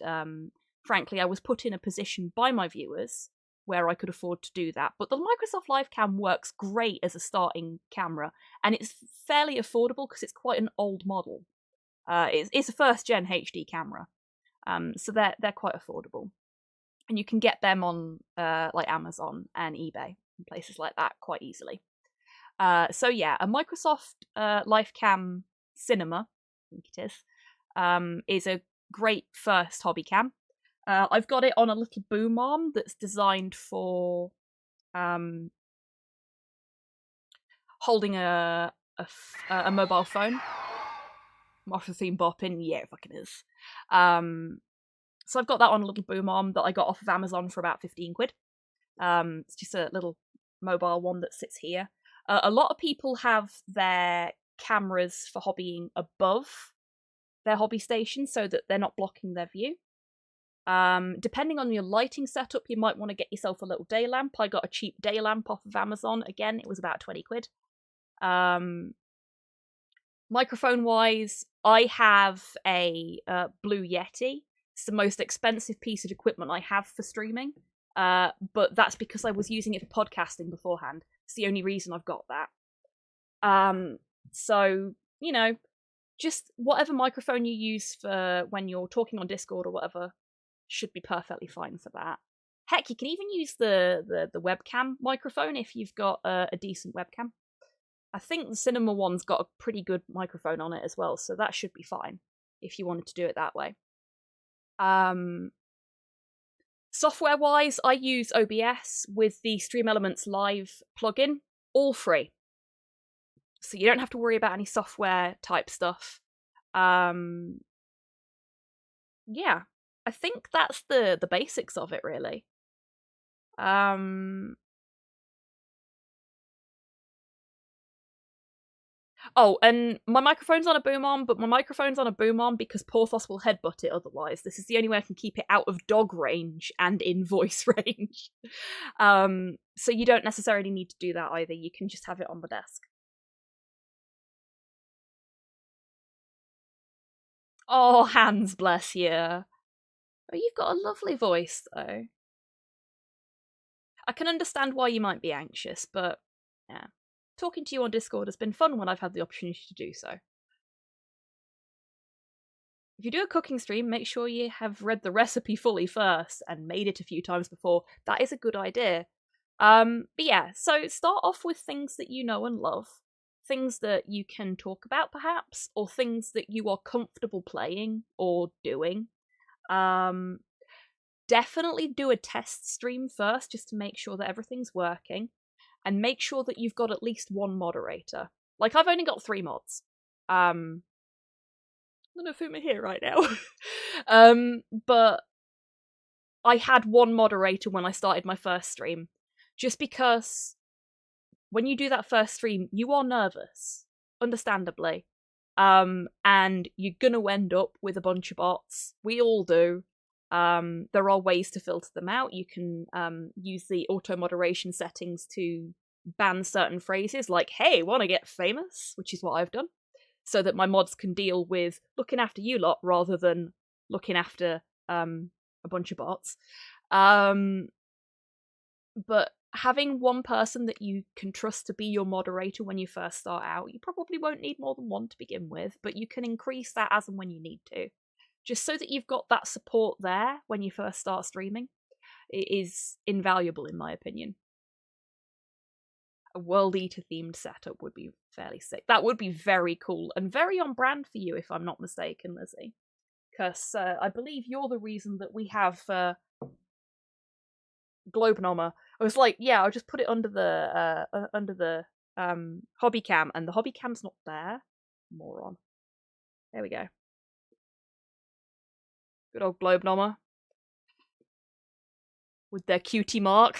frankly, I was put in a position by my viewers where I could afford to do that. But the Microsoft Live Cam works great as a starting camera, and it's fairly affordable because it's quite an old model. It's a first-gen HD camera, so they're quite affordable. And you can get them on like Amazon and eBay and places like that quite easily. So yeah, a Microsoft Live Cam Cinema, I think it is a great first hobby cam. I've got it on a little boom arm that's designed for holding a mobile phone. After the theme bopping, yeah, it fucking is. So I've got that on a little boom arm that I got off of Amazon for about 15 quid. It's just a little mobile one that sits here. A lot of people have their cameras for hobbying above their hobby station so that they're not blocking their view. Depending on your lighting setup, you might want to get yourself a little day lamp. I got a cheap day lamp off of Amazon. Again, it was about 20 quid. Microphone wise, I have a Blue Yeti. It's the most expensive piece of equipment I have for streaming. But that's because I was using it for podcasting beforehand. It's the only reason I've got that. So, you know, just whatever microphone you use for when you're talking on Discord or whatever should be perfectly fine for that. Heck, you can even use the webcam microphone if you've got a decent webcam. I think the Cinema one's got a pretty good microphone on it as well, so that should be fine if you wanted to do it that way. Software-wise, I use OBS with the Stream Elements Live plugin, all free. So you don't have to worry about any software type stuff. Yeah, I think that's the basics of it, really. Oh, and my microphone's on a boom arm, but my microphone's on a boom arm because Porthos will headbutt it otherwise. This is the only way I can keep it out of dog range and in voice range. So you don't necessarily need to do that either. You can just have it on the desk. Oh, Hans, bless you. Oh, you've got a lovely voice, though. I can understand why you might be anxious, but yeah. Talking to you on Discord has been fun when I've had the opportunity to do so. If you do a cooking stream, make sure you have read the recipe fully first and made it a few times before. That is a good idea. But yeah, so start off with things that you know and love. Things that you can talk about, perhaps, or things that you are comfortable playing or doing. Definitely do a test stream first, just to make sure that everything's working. And make sure that you've got at least one moderator. Like, I've only got 3 mods. I don't know if I'm here right now. But I had one moderator when I started my first stream. Just because when you do that first stream, you are nervous. Understandably. And you're gonna end up with a bunch of bots. We all do. There are ways to filter them out. You can use the auto-moderation settings to ban certain phrases, like, hey, wanna get famous? Which is what I've done. So that my mods can deal with looking after you lot rather than looking after a bunch of bots. But having one person that you can trust to be your moderator when you first start out, you probably won't need more than one to begin with, but you can increase that as and when you need to. Just so that you've got that support there when you first start streaming. It is invaluable, in my opinion. a World Eater themed setup would be fairly sick. That would be very cool and very on brand for you, if I'm not mistaken, Lizzie. Because I believe you're the reason that we have Globenommer. I was like, yeah, I'll just put it under the hobby cam, and the hobby cam's not there. Moron. There we go. Good old Globenommer with their cutie mark.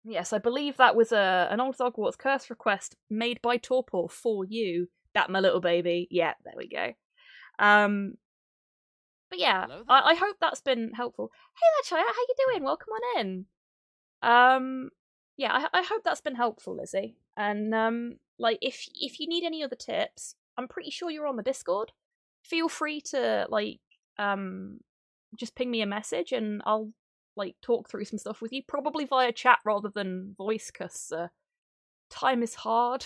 Yes, I believe that was an old Hogwarts curse request made by Torpor for you. That my little baby. Yeah, there we go. But yeah, I hope that's been helpful. Hey there, Chaya, how you doing? Welcome on in. Yeah, I hope that's been helpful, Lizzie. And like, if you need any other tips, I'm pretty sure you're on the Discord. Feel free to like just ping me a message, and I'll like talk through some stuff with you, probably via chat rather than voice, because time is hard.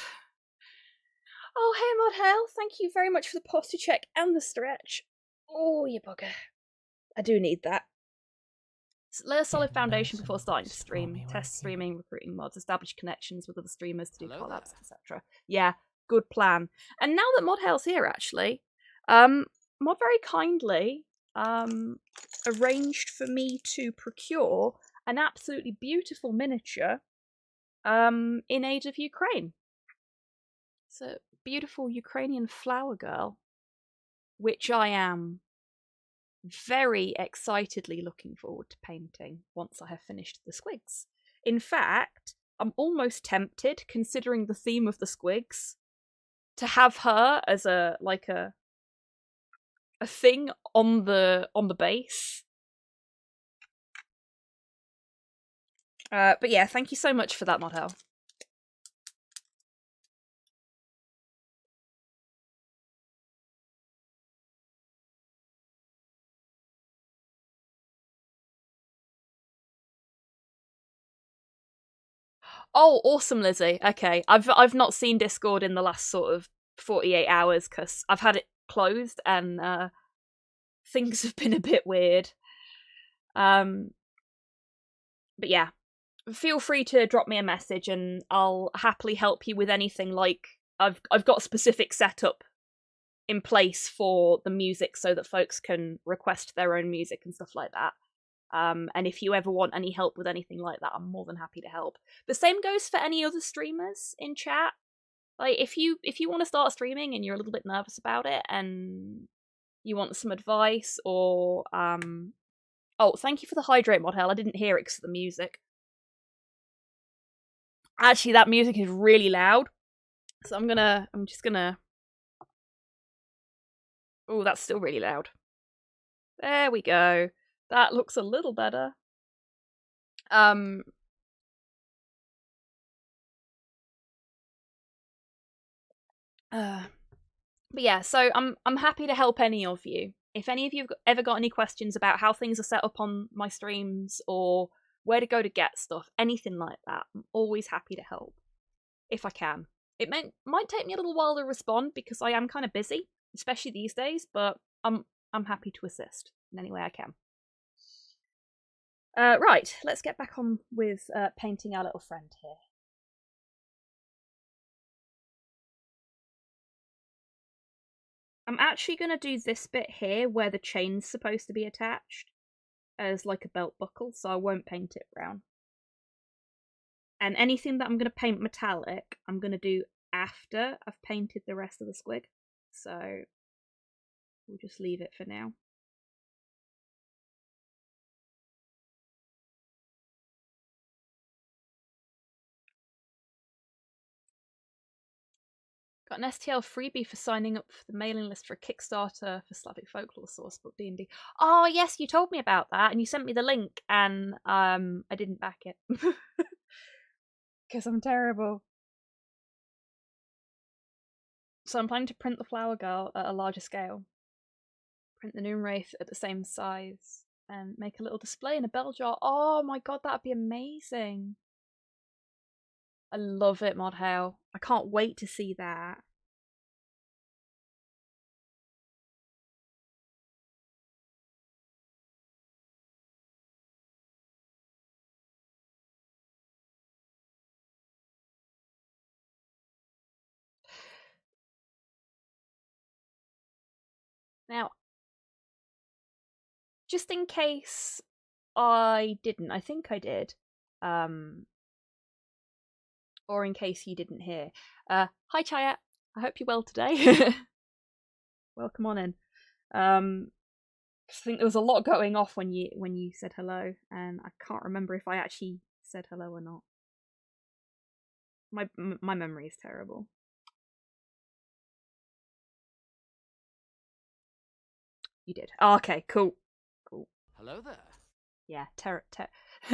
Oh, hey, Mod Hale, thank you very much for the posture check and the stretch. Oh, you bugger. I do need that. So lay a solid foundation before starting to stream. Test streaming, recruiting mods, establish connections with other streamers to do collabs, etc. Yeah, good plan. And now that Mod Hale's here, actually, Mod very kindly arranged for me to procure an absolutely beautiful miniature in aid of Ukraine. It's a beautiful Ukrainian flower girl, which I am very excitedly looking forward to painting once I have finished the squigs. In fact, I'm almost tempted, considering the theme of the squigs, to have her as a thing on the base. But yeah, thank you so much for that, Model. Oh, awesome, Lizzie. Okay, I've not seen Discord in the last sort of 48 hours because I've had it closed and things have been a bit weird. But yeah, feel free to drop me a message and I'll happily help you with anything. Like I've got a specific setup in place for the music so that folks can request their own music and stuff like that. And if you ever want any help with anything like that, I'm more than happy to help. The same goes for any other streamers in chat. Like if you want to start streaming and you're a little bit nervous about it and you want some advice or oh, thank you for the hydrate, Model. I didn't hear it because of the music. Actually, that music is really loud. So I'm just gonna oh, that's still really loud. There we go. That looks a little better. But yeah, so I'm happy to help any of you. If any of you have ever got any questions about how things are set up on my streams or where to go to get stuff, anything like that, I'm always happy to help if I can. It might take me a little while to respond because I am kind of busy, especially these days, but I'm happy to assist in any way I can. Right, let's get back on with painting our little friend here. I'm actually going to do this bit here where the chain's supposed to be attached as like a belt buckle, so I won't paint it brown. And anything that I'm going to paint metallic, I'm going to do after I've painted the rest of the squig. So we'll just leave it for now. Got an STL freebie for signing up for the mailing list for a Kickstarter for Slavic Folklore Sourcebook D&D. Oh yes, you told me about that, and you sent me the link, and I didn't back it because I'm terrible. So I'm planning to print the Flower Girl at a larger scale, print the Noon Wraith at the same size, and make a little display in a bell jar. Oh my god, that'd be amazing! I love it, Mod Hale. I can't wait to see that. Now, just in case I didn't, I think I did, or in case you didn't hear. Hi Chayat, I hope you're well today. Welcome on in. I think there was a lot going off when you said hello, and I can't remember if I actually said hello or not. My memory is terrible. You did. Oh, okay, cool. Hello there. Yeah,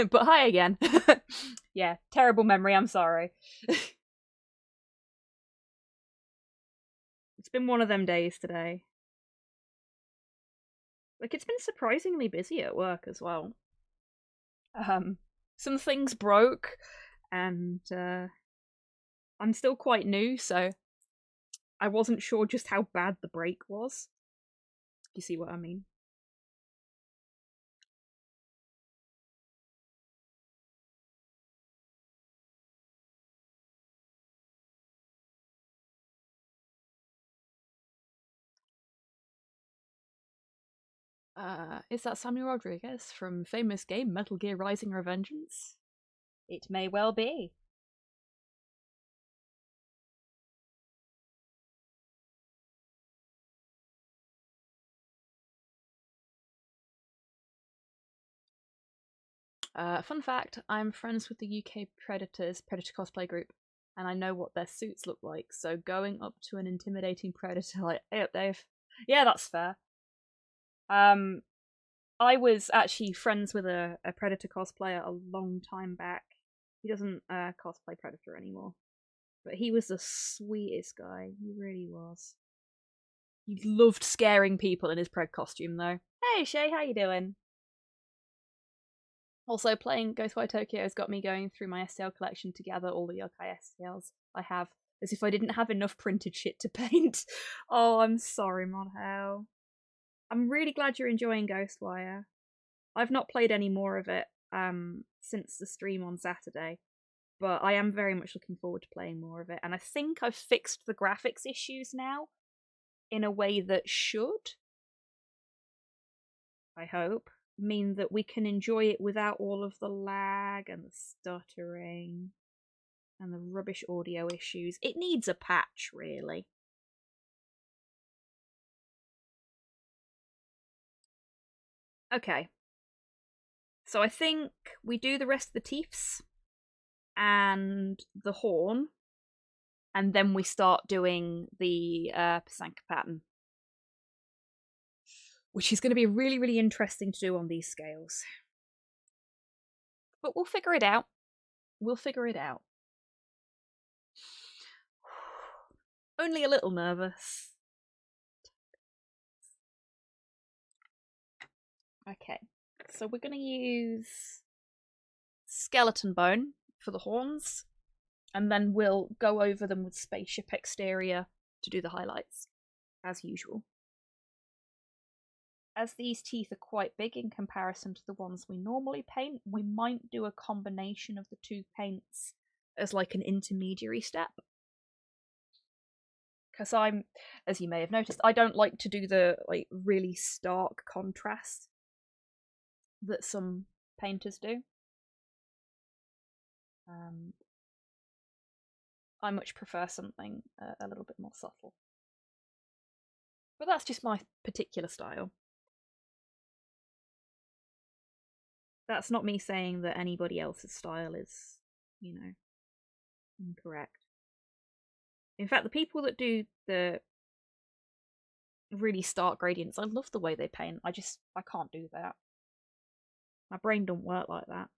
but hi again. Yeah, terrible memory, I'm sorry. It's been one of them days today. Like, it's been surprisingly busy at work as well. Some things broke, and I'm still quite new, so I wasn't sure just how bad the break was. You see what I mean? Is that Samuel Rodriguez from famous game Metal Gear Rising: Revengeance? It may well be. Fun fact, I'm friends with the UK Predator cosplay group, and I know what their suits look like, so going up to an intimidating Predator like, hey up Dave. Yeah, that's fair. I was actually friends with a Predator cosplayer a long time back. He doesn't cosplay Predator anymore. But he was the sweetest guy. He really was. He loved scaring people in his Pred costume, though. Hey, Shay, how you doing? Also, playing Ghostwire Tokyo has got me going through my STL collection to gather all the yokai STLs I have, as if I didn't have enough printed shit to paint. Oh, I'm sorry, Modhell. I'm really glad you're enjoying Ghostwire. I've not played any more of it since the stream on Saturday, but I am very much looking forward to playing more of it. And I think I've fixed the graphics issues now in a way that should, I hope, mean that we can enjoy it without all of the lag and the stuttering and the rubbish audio issues. It needs a patch, really. Okay. So I think we do the rest of the teeths and the horn, and then we start doing the pysanka pattern, which is going to be really, really interesting to do on these scales. But we'll figure it out. We'll figure it out. Only a little nervous. Okay, so we're going to use skeleton bone for the horns, and then we'll go over them with spaceship exterior to do the highlights, as usual. As these teeth are quite big in comparison to the ones we normally paint, we might do a combination of the two paints as like an intermediary step. Because I'm, as you may have noticed, I don't like to do the like really stark contrast that some painters do. I much prefer something a little bit more subtle. But that's just my particular style. That's not me saying that anybody else's style is, you know, incorrect. In fact, the people that do the really stark gradients, I love the way they paint. I can't do that. My brain don't work like that. I'm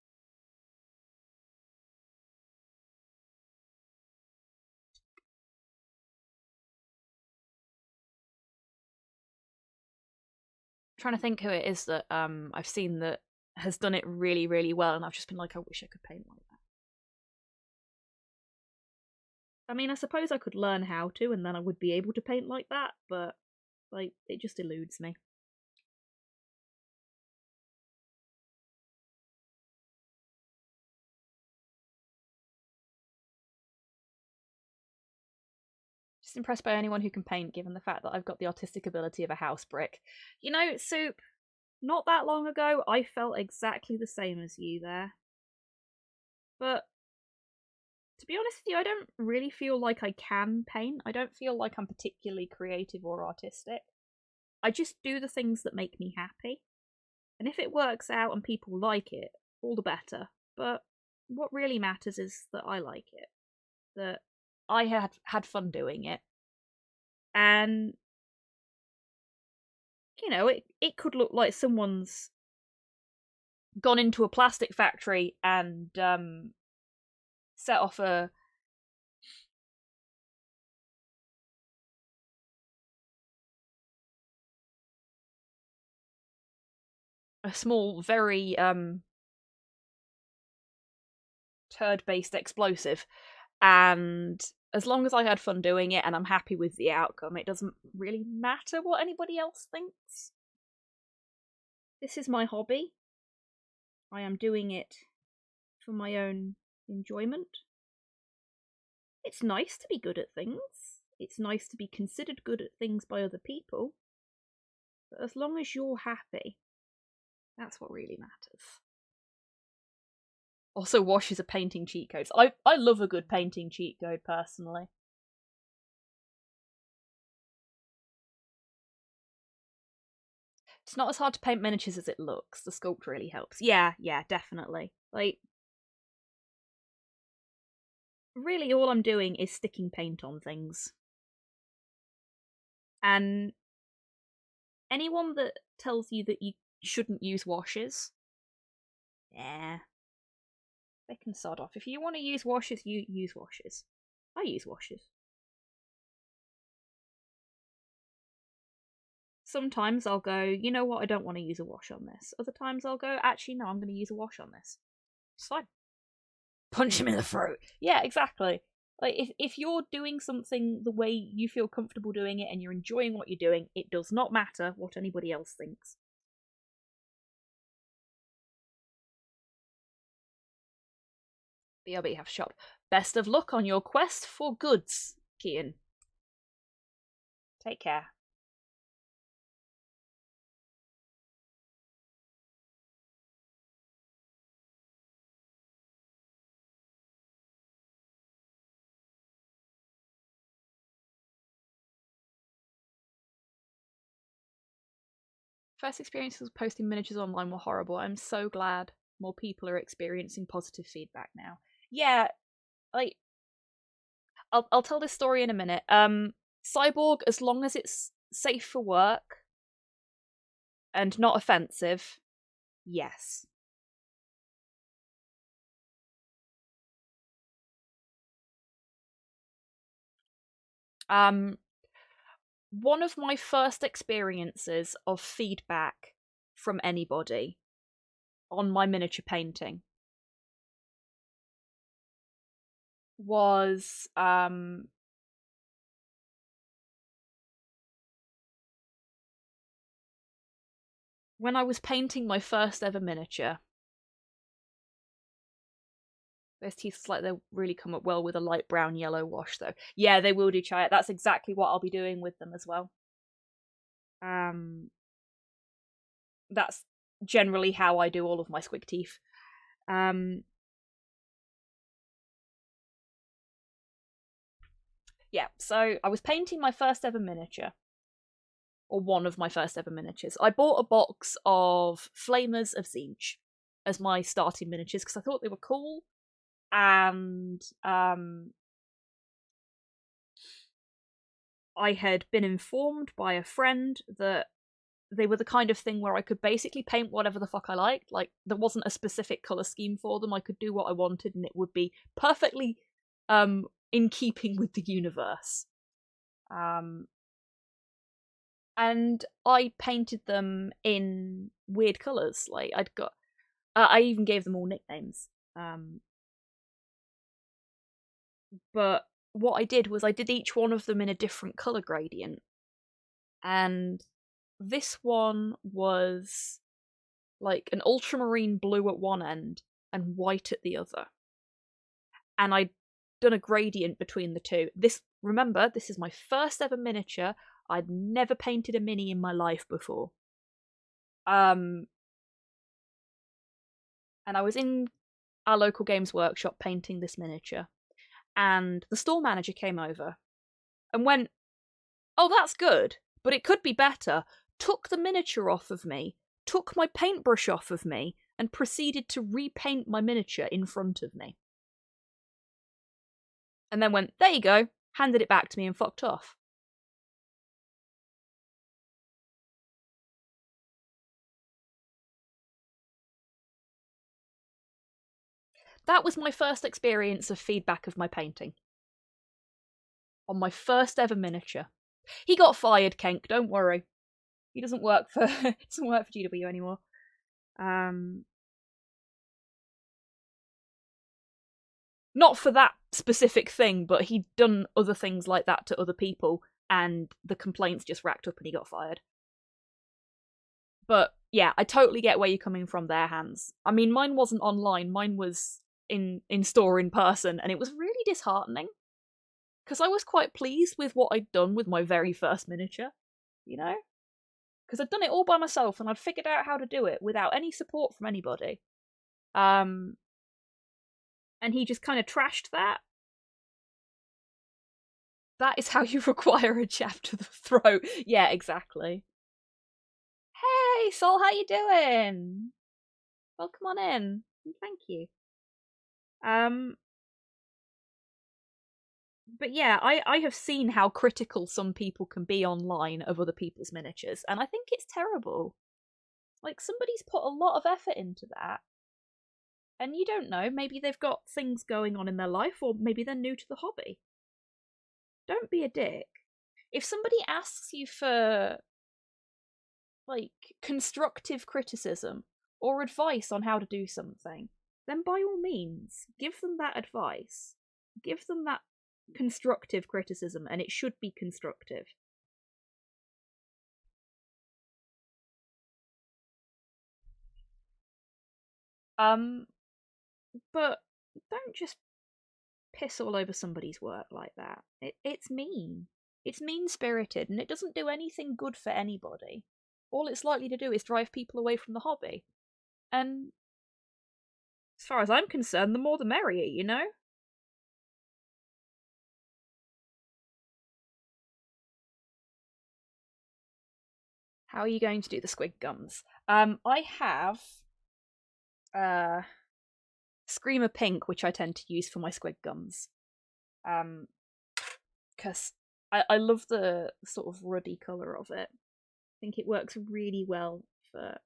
trying to think who it is that I've seen that has done it really, really well, and I've just been like, I wish I could paint like that. I mean, I suppose I could learn how to, and then I would be able to paint like that, but like it just eludes me. Just impressed by anyone who can paint, given the fact that I've got the artistic ability of a house brick. You know, Soup, not that long ago, I felt exactly the same as you there. But to be honest with you, I don't really feel like I can paint. I don't feel like I'm particularly creative or artistic. I just do the things that make me happy. And if it works out and people like it, all the better. But what really matters is that I like it. That I had fun doing it. And, you know, it could look like someone's gone into a plastic factory and set off a small, very turd-based explosive, and as long as I had fun doing it and I'm happy with the outcome, it doesn't really matter what anybody else thinks. This is my hobby. I am doing it for my own enjoyment. It's nice to be good at things. It's nice to be considered good at things by other people. But as long as you're happy, that's what really matters. Also, washes are painting cheat codes. I love a good painting cheat code, personally. It's not as hard to paint miniatures as it looks. The sculpt really helps. Yeah, definitely. Like, really all I'm doing is sticking paint on things. And anyone that tells you that you shouldn't use washes, yeah, they can sod off. If you want to use washes, you use washes. I use washes. Sometimes I'll go, you know what, I don't want to use a wash on this. Other times I'll go, actually, no, I'm going to use a wash on this. It's fine. Punch him in the throat. Yeah, exactly. Like, if you're doing something the way you feel comfortable doing it and you're enjoying what you're doing, it does not matter what anybody else thinks. BRB have shop. Best of luck on your quest for goods, Kian. Take care. First experiences posting miniatures online were horrible. I'm so glad more people are experiencing positive feedback now. Yeah, like, I'll tell this story in a minute. Cyborg, as long as it's safe for work and not offensive, yes. One of my first experiences of feedback from anybody on my miniature painting was when I was painting my first ever miniature. Those teeth like they really come up well with a light brown yellow wash, though. Yeah, they will do chai. That's exactly what I'll be doing with them as well. That's generally how I do all of my squig teeth. Yeah, so I was painting my first ever miniature. Or one of my first ever miniatures. I bought a box of Flamers of Zinch as my starting miniatures because I thought they were cool. And I had been informed by a friend that they were the kind of thing where I could basically paint whatever the fuck I liked. Like, there wasn't a specific colour scheme for them. I could do what I wanted and it would be perfectly in keeping with the universe. And I painted them in weird colours. Like, I even gave them all nicknames. But what I did was I did each one of them in a different colour gradient. And this one was like an ultramarine blue at one end and white at the other. And I'd done a gradient between the two. This remember, this is my first ever miniature. I'd never painted a mini in my life before. And I was in our local games workshop painting this miniature, and the store manager came over and went, "Oh, that's good, but it could be better," took the miniature off of me, took my paintbrush off of me, and proceeded to repaint my miniature in front of me. And then went, "There you go," handed it back to me and fucked off. That was my first experience of feedback of my painting. On my first ever miniature. He got fired, Kenk, don't worry. He doesn't work for GW anymore. Not for that specific thing, but he'd done other things like that to other people, and the complaints just racked up and he got fired. But yeah, I totally get where you're coming from there, Hans. I mean, mine wasn't online, mine was in store in person, and it was really disheartening. Because I was quite pleased with what I'd done with my very first miniature, you know? Because I'd done it all by myself and I'd figured out how to do it without any support from anybody. And he just kind of trashed that. That is how you require a jab to the throat. Yeah, exactly. Hey, Sol, how you doing? Welcome on in. Thank you. But yeah, I have seen how critical some people can be online of other people's miniatures, and I think it's terrible. Like, somebody's put a lot of effort into that, and you don't know, maybe they've got things going on in their life, or maybe they're new to the hobby. Don't be a dick. If somebody asks you for, like, constructive criticism or advice on how to do something, then by all means, give them that advice. Give them that constructive criticism, and it should be constructive. But don't just piss all over somebody's work like that. It's mean. It's mean-spirited, and it doesn't do anything good for anybody. All it's likely to do is drive people away from the hobby. And as far as I'm concerned, the more the merrier, you know? How are you going to do the squig gums? I have Screamer Pink, which I tend to use for my squig gums. Because I love the sort of ruddy colour of it. I think it works really well for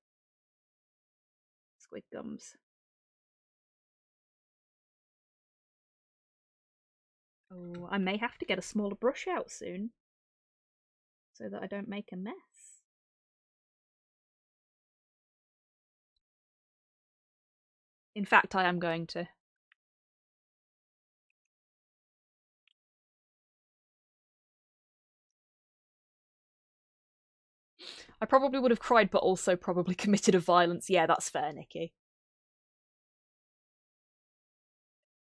squig gums. Oh, I may have to get a smaller brush out soon, so that I don't make a mess. In fact, I am going to. I probably would have cried, but also probably committed a violence. Yeah, that's fair, Nikki.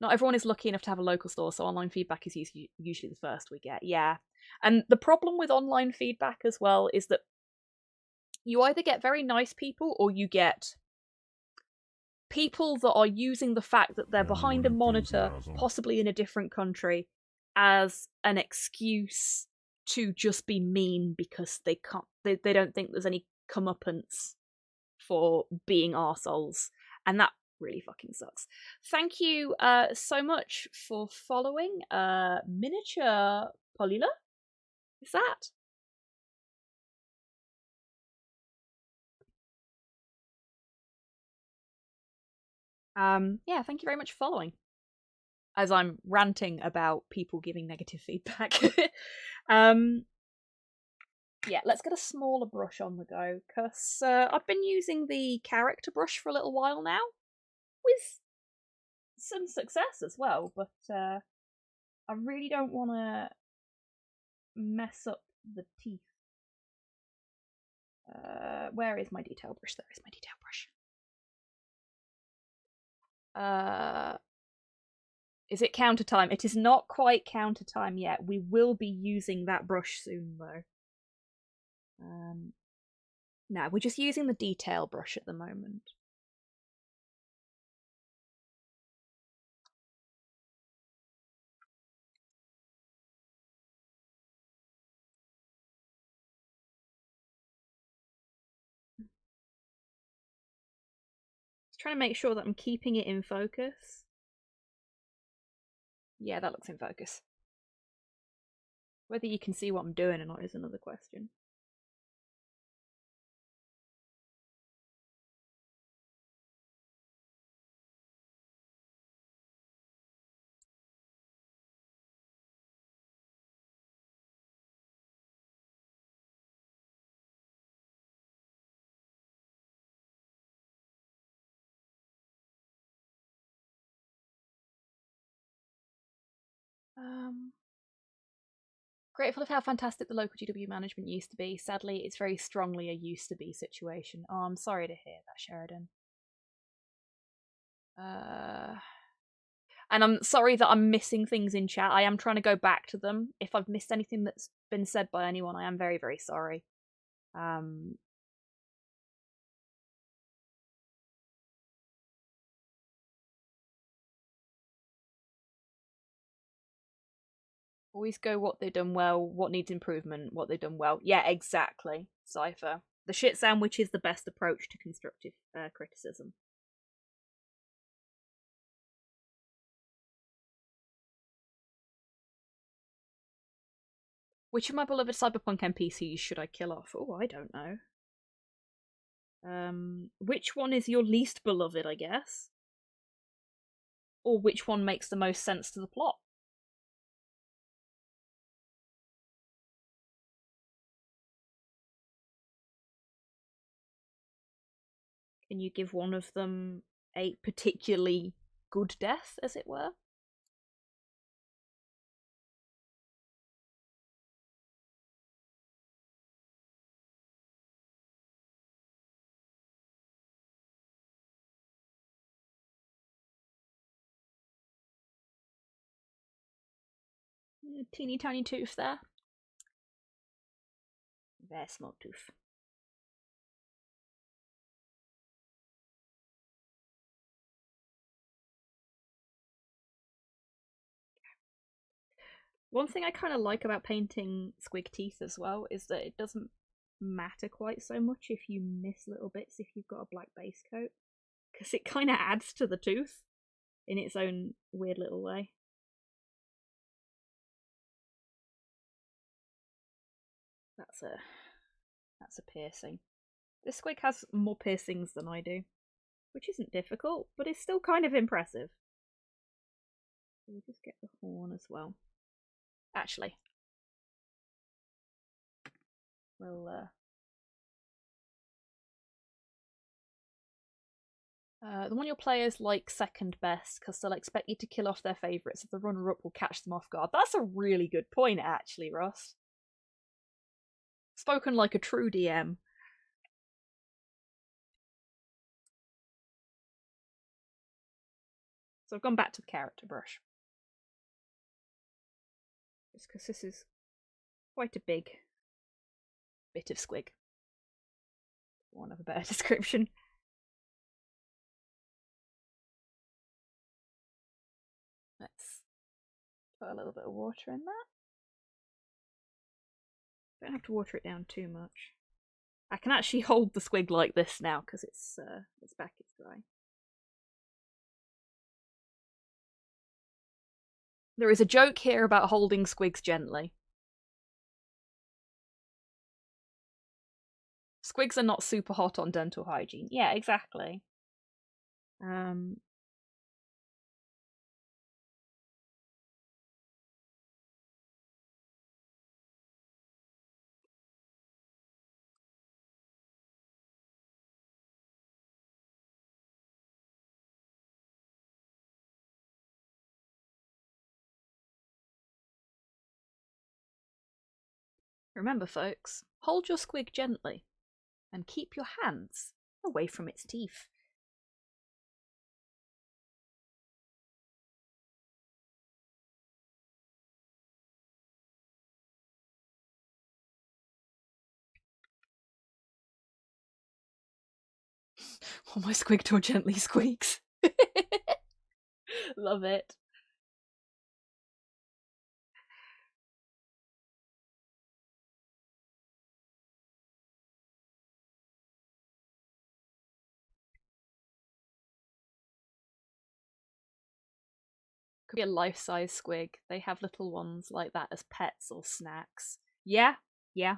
Not everyone is lucky enough to have a local store, so online feedback is usually the first we get. Yeah. And the problem with online feedback as well is that you either get very nice people or you get people that are using the fact that they're behind a monitor, possibly in a different country, as an excuse to just be mean because they don't think there's any comeuppance for being arseholes. And that really fucking sucks. Thank you so much for following Miniature Polila. Is that? Yeah, thank you very much for following. As I'm ranting about people giving negative feedback. Yeah, let's get a smaller brush on the go, because I've been using the character brush for a little while now, with some success as well, but I really don't want to mess up the teeth. Where is my detail brush? There is my detail brush. Is it counter time? It is not quite counter time yet. We will be using that brush soon, though. No, we're just using the detail brush at the moment. Just trying to make sure that I'm keeping it in focus. Yeah, that looks in focus. Whether you can see what I'm doing or not is another question. Grateful of how fantastic the local GW management used to be. Sadly, it's very strongly a used to be situation. Oh, I'm sorry to hear that, Sheridan. And I'm sorry that I'm missing things in chat. I am trying to go back to them. If I've missed anything that's been said by anyone, I am very, very sorry. Always go what they've done well, what needs improvement, what they've done well. Yeah, exactly, Cypher. The shit sandwich is the best approach to constructive criticism. Which of my beloved Cyberpunk NPCs should I kill off? Oh, I don't know. Which one is your least beloved, I guess? Or which one makes the most sense to the plot? Can you give one of them a particularly good death, as it were? Teeny tiny tooth there. Very small tooth. One thing I kind of like about painting squig teeth as well is that it doesn't matter quite so much if you miss little bits if you've got a black base coat, because it kind of adds to the tooth in its own weird little way. That's a piercing. This squig has more piercings than I do, which isn't difficult, but it's still kind of impressive. We'll just get the horn as well. Actually, we'll the one your players like second best because they'll expect you to kill off their favourites if the runner-up will catch them off guard. That's a really good point, actually, Ross. Spoken like a true DM. So I've gone back to the character brush. Just because this is quite a big bit of squig. For want of a better description. Let's put a little bit of water in that. Don't have to water it down too much. I can actually hold the squig like this now because its back is dry. There is a joke here about holding squigs gently. Squigs are not super hot on dental hygiene. Yeah, exactly. Remember, folks, hold your squig gently and keep your hands away from its teeth. Oh, my squig door gently squeaks. Love it. Could be a life-size squig. They have little ones like that as pets or snacks. Yeah, yeah.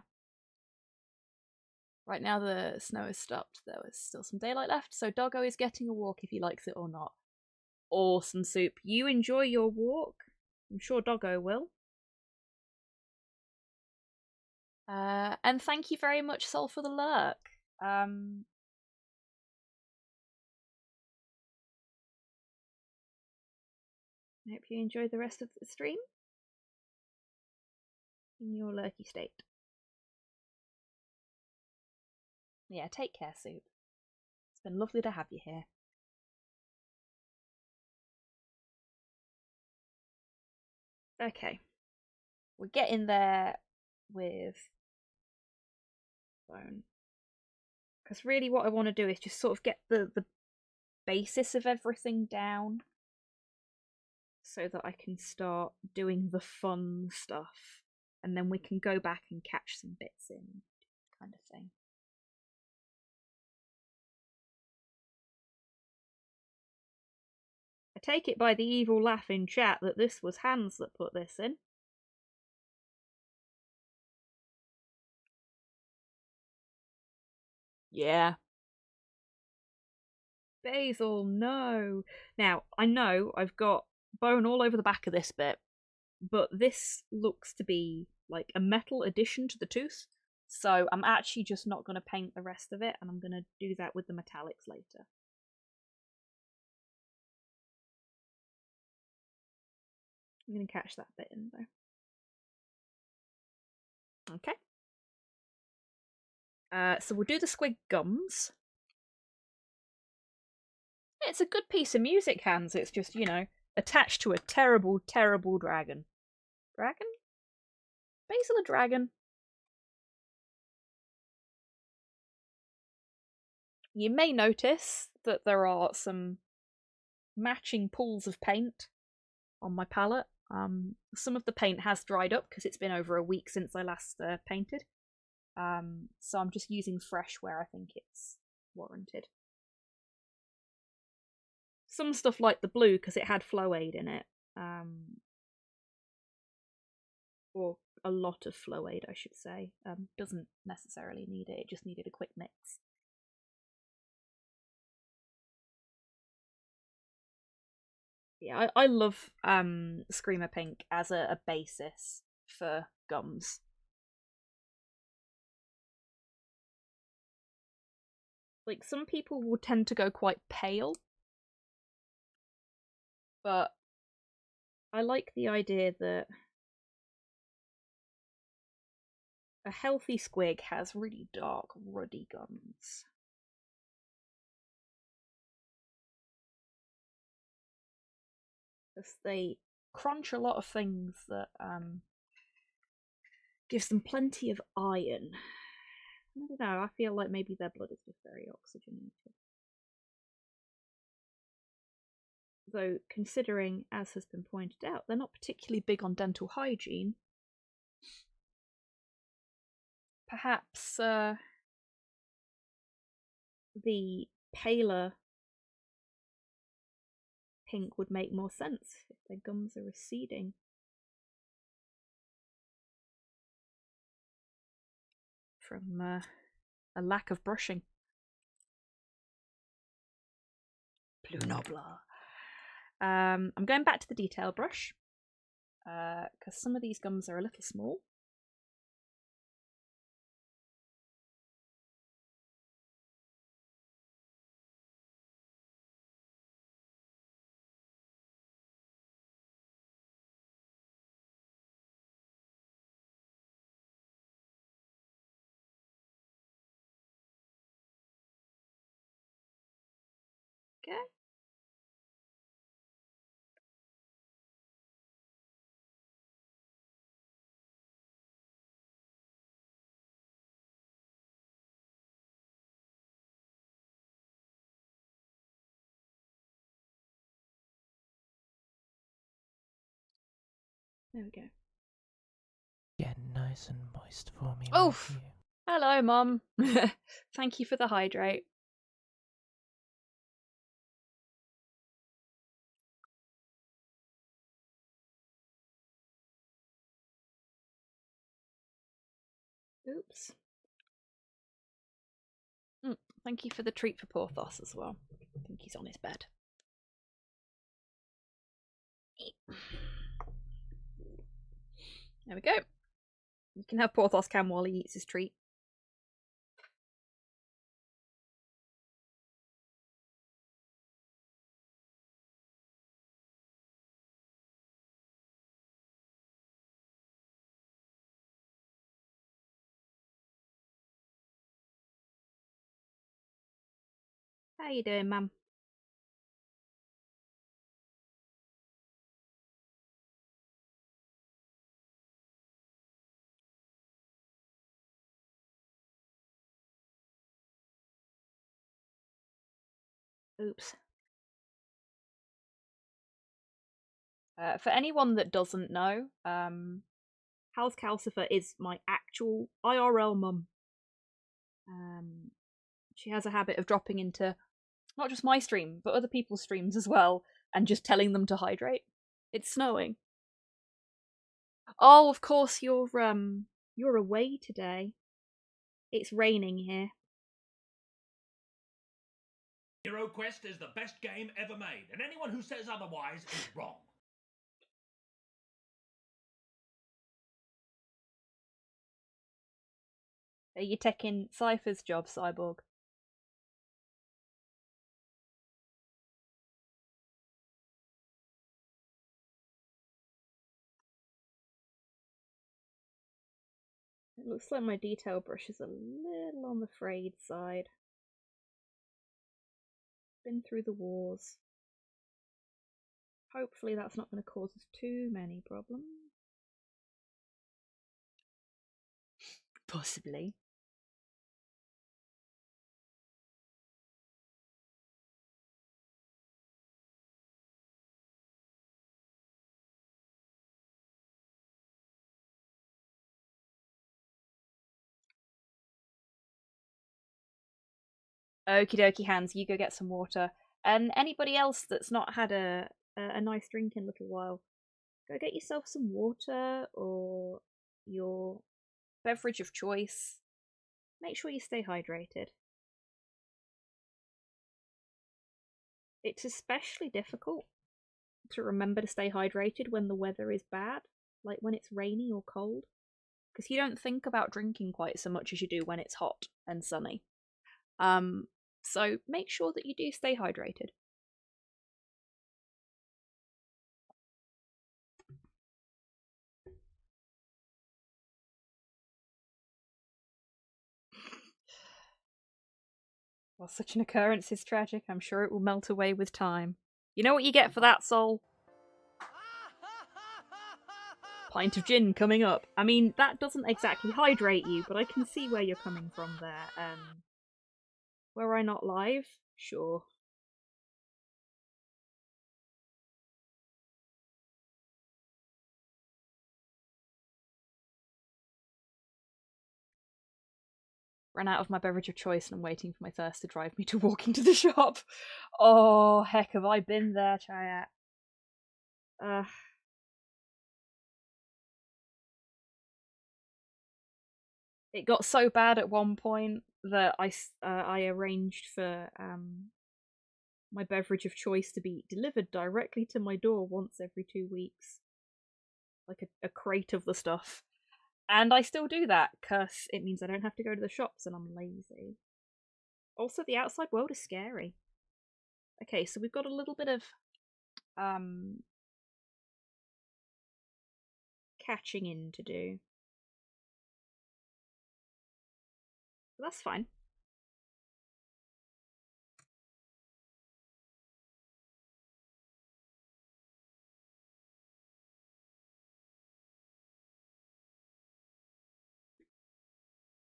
Right now the snow has stopped. There was still some daylight left, so Doggo is getting a walk if he likes it or not. Awesome, Soup. You enjoy your walk. I'm sure Doggo will. And thank you very much, Sol, for the lurk. I hope you enjoy the rest of the stream in your lurky state. Yeah, take care, Soup. It's been lovely to have you here. Okay. We're getting there with Bone. Because really what I want to do is just sort of get the basis of everything down so that I can start doing the fun stuff. And then we can go back and catch some bits in, kind of thing. I take it by the evil laugh in chat that this was Hans that put this in. Yeah. Basil, no. Now, I know I've got bone all over the back of this bit, but this looks to be like a metal addition to the tooth. So I'm actually just not going to paint the rest of it, and I'm going to do that with the metallics later. I'm going to catch that bit in though. Okay. So we'll do the squig gums. It's a good piece of music, Hans. It's just, you know, attached to a terrible, terrible dragon. Dragon? Basil a dragon? You may notice that there are some matching pools of paint on my palette. Some of the paint has dried up because it's been over a week since I last painted. So I'm just using fresh where I think it's warranted. Some stuff like the blue because it had flow aid in it. Or a lot of flow aid, I should say. Doesn't necessarily need it, it just needed a quick mix. Yeah, I love Screamer Pink as a basis for gums. Like, some people will tend to go quite pale, but I like the idea that a healthy squig has really dark, ruddy gums. Because they crunch a lot of things that gives them plenty of iron. I don't know, I feel like maybe their blood is just very oxygenated. Though, considering, as has been pointed out, they're not particularly big on dental hygiene, perhaps the paler pink would make more sense if their gums are receding. From a lack of brushing. Blue Nobler. I'm going back to the detail brush because some of these gums are a little small. Okay. There we go. Get nice and moist for me. Oof! Hello, Mum. Thank you for the hydrate. Oops. Thank you for the treat for Porthos as well. I think he's on his bed. There we go. You can have Porthos Cam while he eats his treat. How you doing, Mum? Oops. For anyone that doesn't know, House Calcifer is my actual IRL mum. She has a habit of dropping into not just my stream, but other people's streams as well, and just telling them to hydrate. It's snowing. Oh, of course you're away today. It's raining here. Hero Quest is the best game ever made, and anyone who says otherwise is wrong. Are you taking Cypher's job, Cyborg? It looks like my detail brush is a little on the frayed side. Been through the wars. Hopefully that's not going to cause us too many problems. Possibly. Okie dokie, Hans, you go get some water. And anybody else that's not had a nice drink in a little while, go get yourself some water or your beverage of choice. Make sure you stay hydrated. It's especially difficult to remember to stay hydrated when the weather is bad, like when it's rainy or cold, because you don't think about drinking quite so much as you do when it's hot and sunny. So make sure that you do stay hydrated. While such an occurrence is tragic, I'm sure it will melt away with time. You know what you get for that, Soul? Pint of gin coming up. I mean, that doesn't exactly hydrate you, but I can see where you're coming from there. Were I not live? Sure. Ran out of my beverage of choice and I'm waiting for my thirst to drive me to walking to the shop. Oh, heck, have I been there, chat? It got so bad at one point that I arranged for my beverage of choice to be delivered directly to my door once every 2 weeks. Like a crate of the stuff. And I still do that, because it means I don't have to go to the shops and I'm lazy. Also, the outside world is scary. Okay, so we've got a little bit of catching in to do. But that's fine.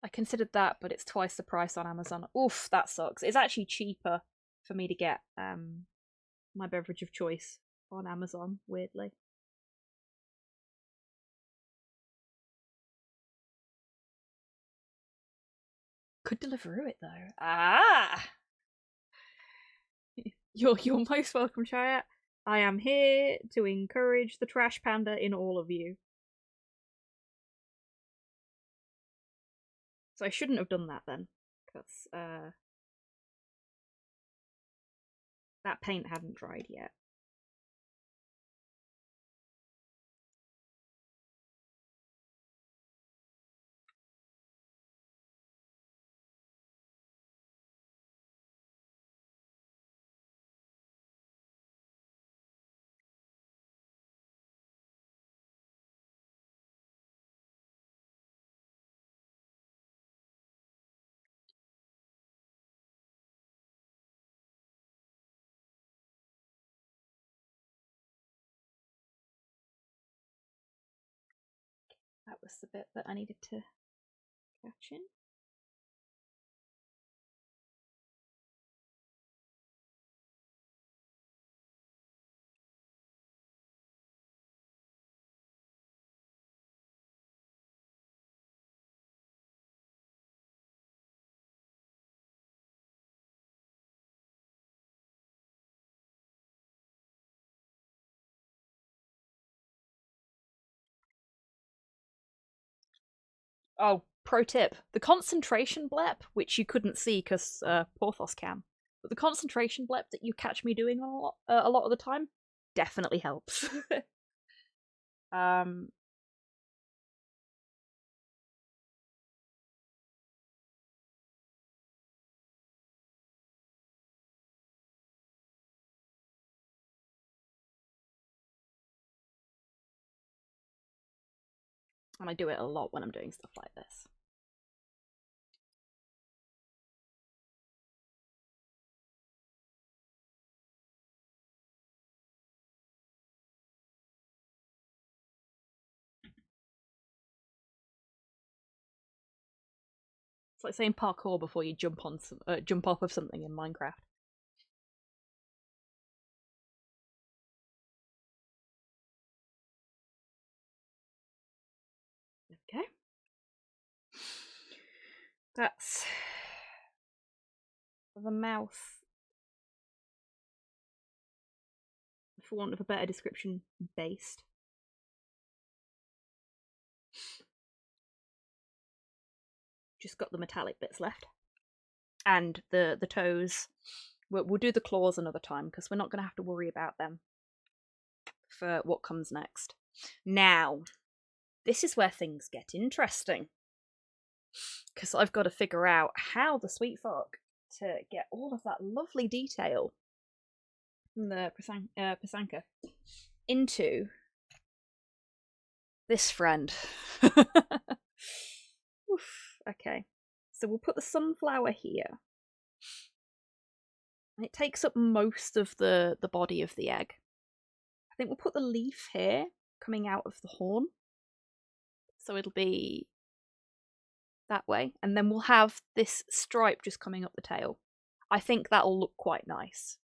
I considered that, but it's twice the price on Amazon. Oof, that sucks. It's actually cheaper for me to get my beverage of choice on Amazon, weirdly. Could Deliveroo it though. Ah! You're most welcome, Chaya. I am here to encourage the trash panda in all of you. So I shouldn't have done that then, because that paint hadn't dried yet. That was the bit that I needed to catch in. Oh, pro tip. The concentration blep, which you couldn't see because Porthos can, but the concentration blep that you catch me doing a lot of the time definitely helps. And I do it a lot when I'm doing stuff like this. It's like saying parkour before you jump off of something in Minecraft. Okay. That's the mouth, for want of a better description, based. Just got the metallic bits left. And the toes. We'll do the claws another time because we're not going to have to worry about them for what comes next. Now, this is where things get interesting. Because I've got to figure out how the sweet fuck to get all of that lovely detail from the pysanka into this friend. Oof, okay. So we'll put the sunflower here. And it takes up most of the body of the egg. I think we'll put the leaf here, coming out of the horn. So it'll be that way. And then we'll have this stripe just coming up the tail. I think that'll look quite nice.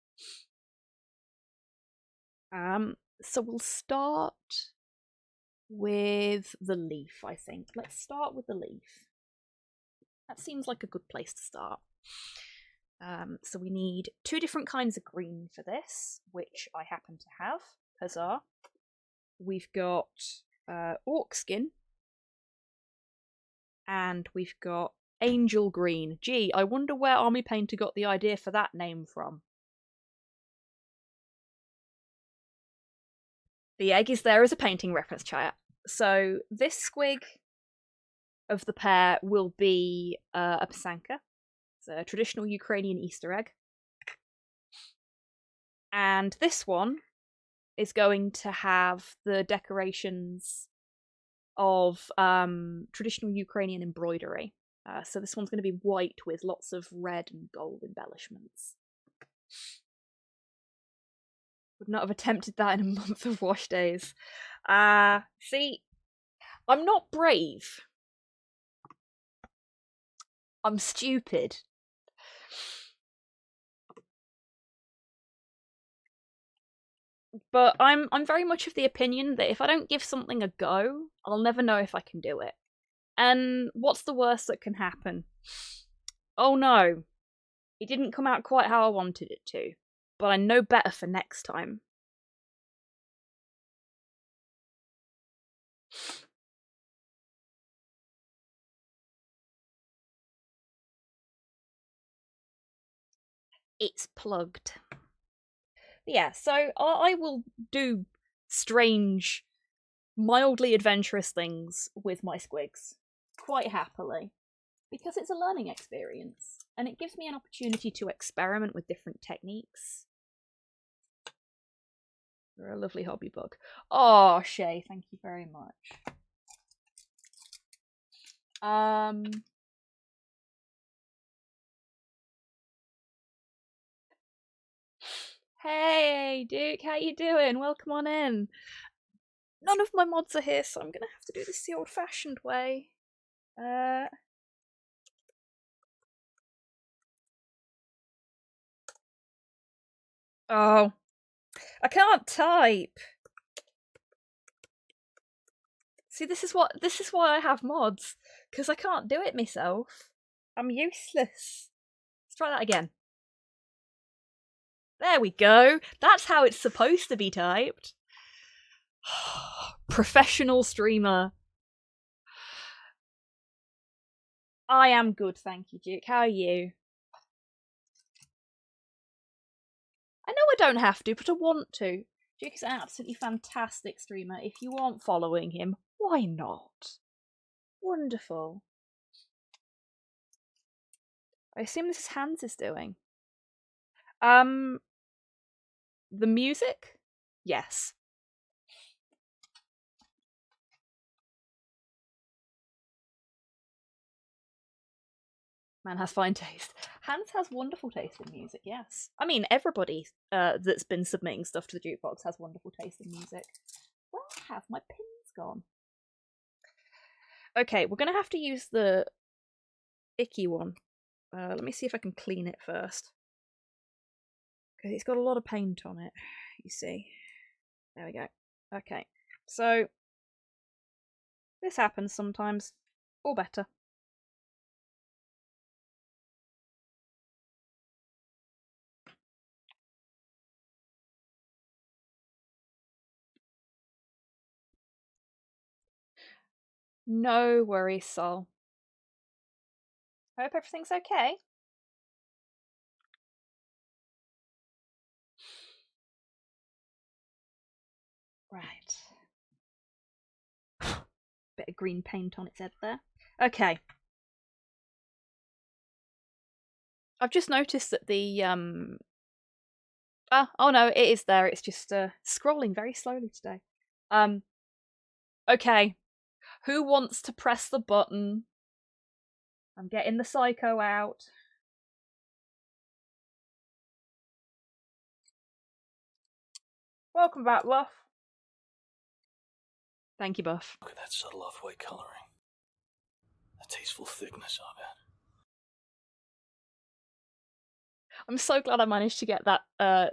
So we'll start with the leaf, I think. Let's start with the leaf. That seems like a good place to start. So we need 2 different kinds of green for this, which I happen to have. Huzzah. We've got orc skin. And we've got angel green. Gee, I wonder where Army Painter got the idea for that name from. The egg is there as a painting reference, Chaya. So this squig of the pair will be a pysanka. It's a traditional Ukrainian Easter egg. And this one is going to have the decorations of traditional Ukrainian embroidery. So this one's going to be white with lots of red and gold embellishments. Would not have attempted that in a month of wash days. See, I'm not brave. I'm stupid. But I'm very much of the opinion that if I don't give something a go, I'll never know if I can do it. And what's the worst that can happen? Oh no, it didn't come out quite how I wanted it to, but I know better for next time. It's plugged. Yeah, so I will do strange, mildly adventurous things with my squigs quite happily, because it's a learning experience and it gives me an opportunity to experiment with different techniques. You're a lovely hobby bug. Oh, Shay, thank you very much. Hey, Duke, how you doing? Welcome on in. None of my mods are here, so I'm gonna have to do this the old-fashioned way. Oh, I can't type. See, this is why I have mods, because I can't do it myself. I'm useless. Let's try that again. There we go. That's how it's supposed to be typed. Professional streamer. I am good, thank you, Duke. How are you? I know I don't have to, but I want to. Duke is an absolutely fantastic streamer. If you aren't following him, why not? Wonderful. I assume this is Hans is doing. The music? Yes. Man has fine taste. Hans has wonderful taste in music, yes. I mean, everybody that's been submitting stuff to the jukebox has wonderful taste in music. Where have my pins gone? Okay, we're going to have to use the icky one. Let me see if I can clean it first. Because it's got a lot of paint on it, you see. There we go. Okay, so this happens sometimes, or better. No worries, Sol. I hope everything's okay. Right. Bit of green paint on its head there. Okay. I've just noticed that the oh no, it is there. It's just scrolling very slowly today. Okay. Who wants to press the button? I'm getting the psycho out. Welcome back, Buff. Thank you, Buff. Look at that subtle off-white coloring. The tasteful thickness of it. I'm so glad I managed to get that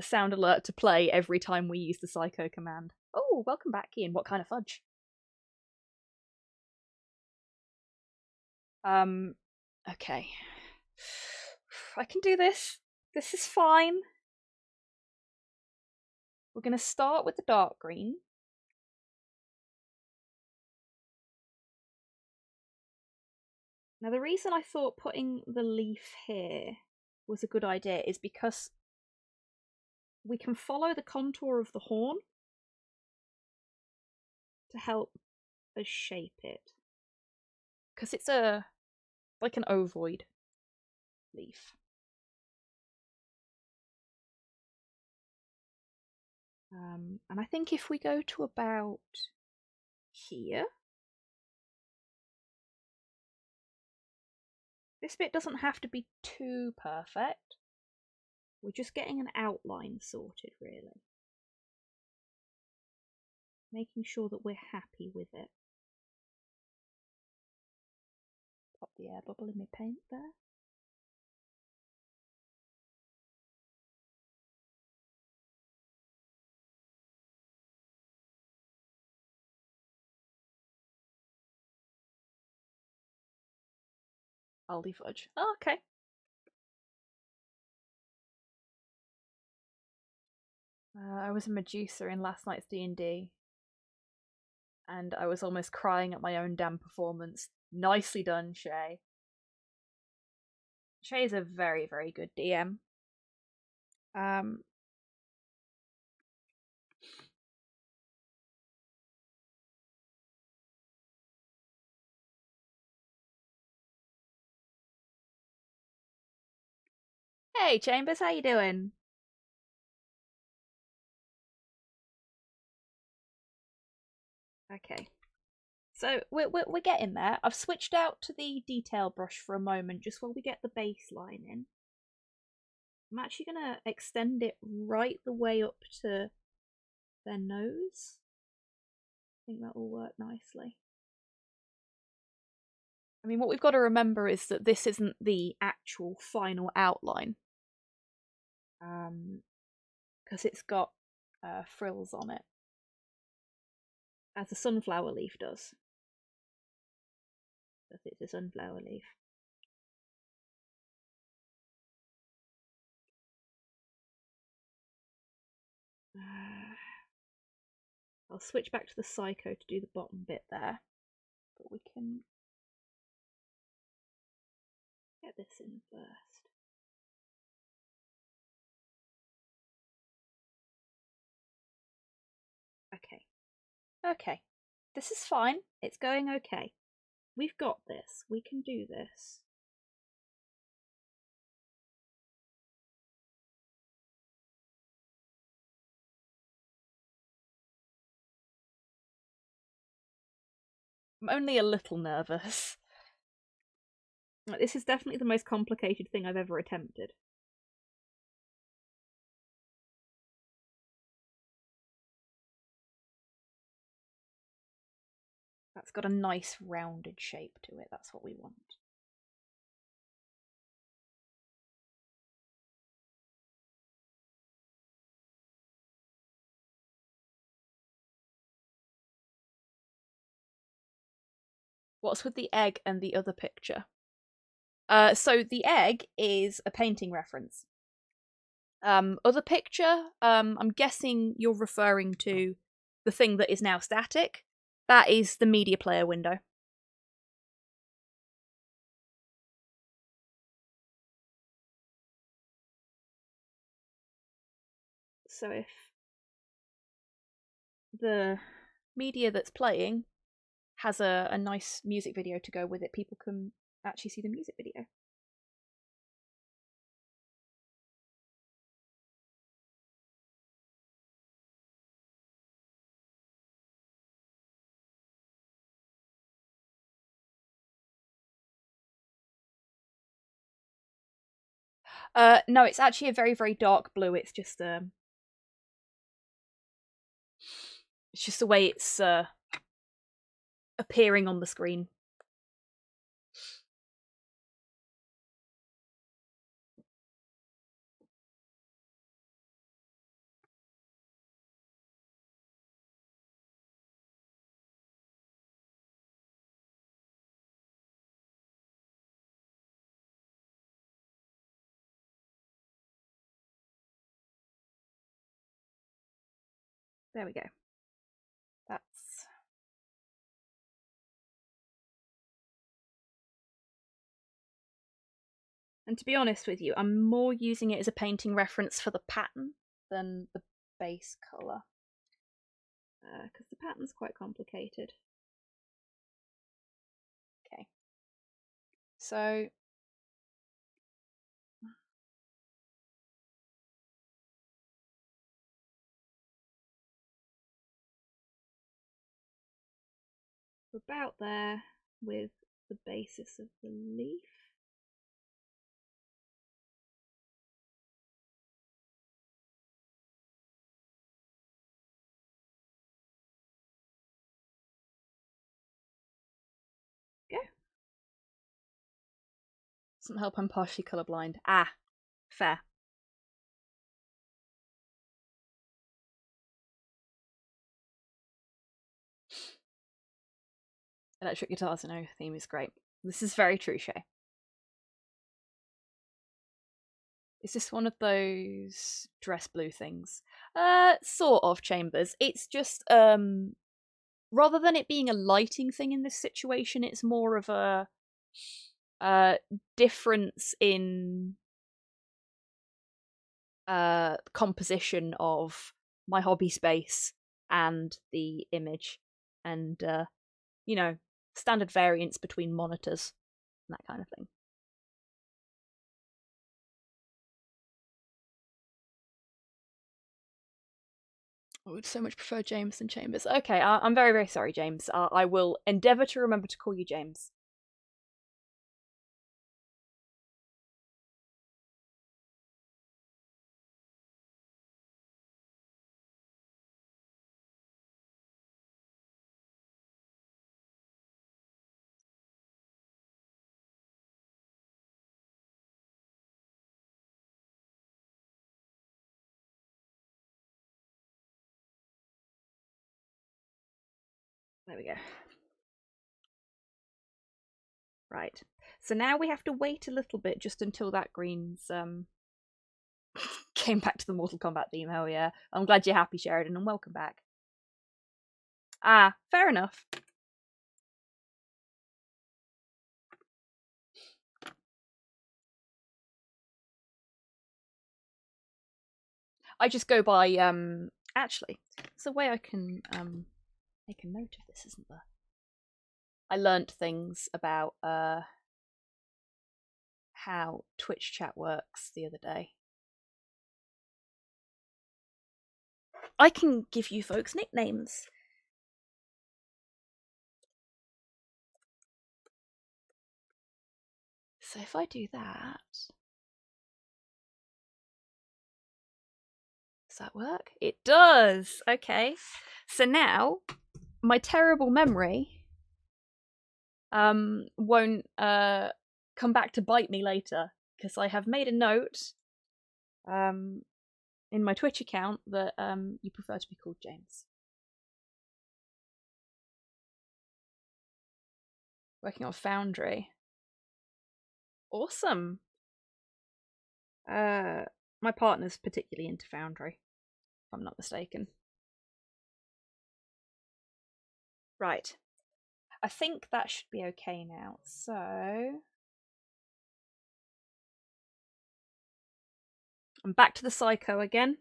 sound alert to play every time we use the psycho command. Oh, welcome back, Ian. What kind of fudge? Okay. I can do this. This is fine. We're going to start with the dark green. Now, the reason I thought putting the leaf here was a good idea is because we can follow the contour of the horn to help us shape it. Because it's like an ovoid leaf. And I think if we go to about here, this bit doesn't have to be too perfect. We're just getting an outline sorted, really. Making sure that we're happy with it. Pop the air bubble in my paint there. Aldi fudge. Oh, okay. I was a Medusa in last night's D&D, and I was almost crying at my own damn performance. Nicely done, Shay. Shay is a very, very good DM. Hey, Chambers, how you doing? Okay. So we're getting there. I've switched out to the detail brush for a moment just while we get the baseline in. I'm actually gonna extend it right the way up to their nose. I think that will work nicely. I mean, what we've got to remember is that this isn't the actual final outline. Because it's got frills on it, as a sunflower leaf does. Because it's a sunflower leaf. I'll switch back to the Psycho to do the bottom bit there, but we can get this in first. Okay, this is fine. It's going okay. We've got this. We can do this. I'm only a little nervous. This is definitely the most complicated thing I've ever attempted. That's got a nice rounded shape to it. That's what we want. What's with the egg and the other picture? So the egg is a painting reference. Other picture, I'm guessing you're referring to the thing that is now static. That is the media player window. So if the media that's playing has a nice music video to go with it, people can actually see the music video. No, it's actually a very, very dark blue. It's just the way it's appearing on the screen. There we go. That's... And to be honest with you, I'm more using it as a painting reference for the pattern than the base colour. Because the pattern's quite complicated. Okay. So... we're about there with the basis of the leaf. Go. Doesn't help I'm partially colourblind. Ah, fair. Electric guitars and no theme is great. This is very true, Shay. Is this one of those dress blue things? Sort of, Chambers. It's just, rather than it being a lighting thing in this situation, it's more of a difference in composition of my hobby space and the image, and you know, standard variance between monitors and that kind of thing. I would so much prefer James than Chambers. Okay, I'm very, very sorry, James. I will endeavour to remember to call you James. There we go. Right. So now we have to wait a little bit just until that green's came back to the Mortal Kombat email, yeah. I'm glad you're happy, Sheridan, and welcome back. Ah, fair enough. I just go by actually, there's a way I can make a note of this, isn't there? I learnt things about how Twitch chat works the other day. I can give you folks nicknames. So if I do that, does that work? It does! Okay. So now, my terrible memory won't come back to bite me later, because I have made a note in my Twitch account that you prefer to be called James. Working on Foundry. Awesome. My partner's particularly into Foundry, if I'm not mistaken. Right. I think that should be okay now. So I'm back to the Psycho again.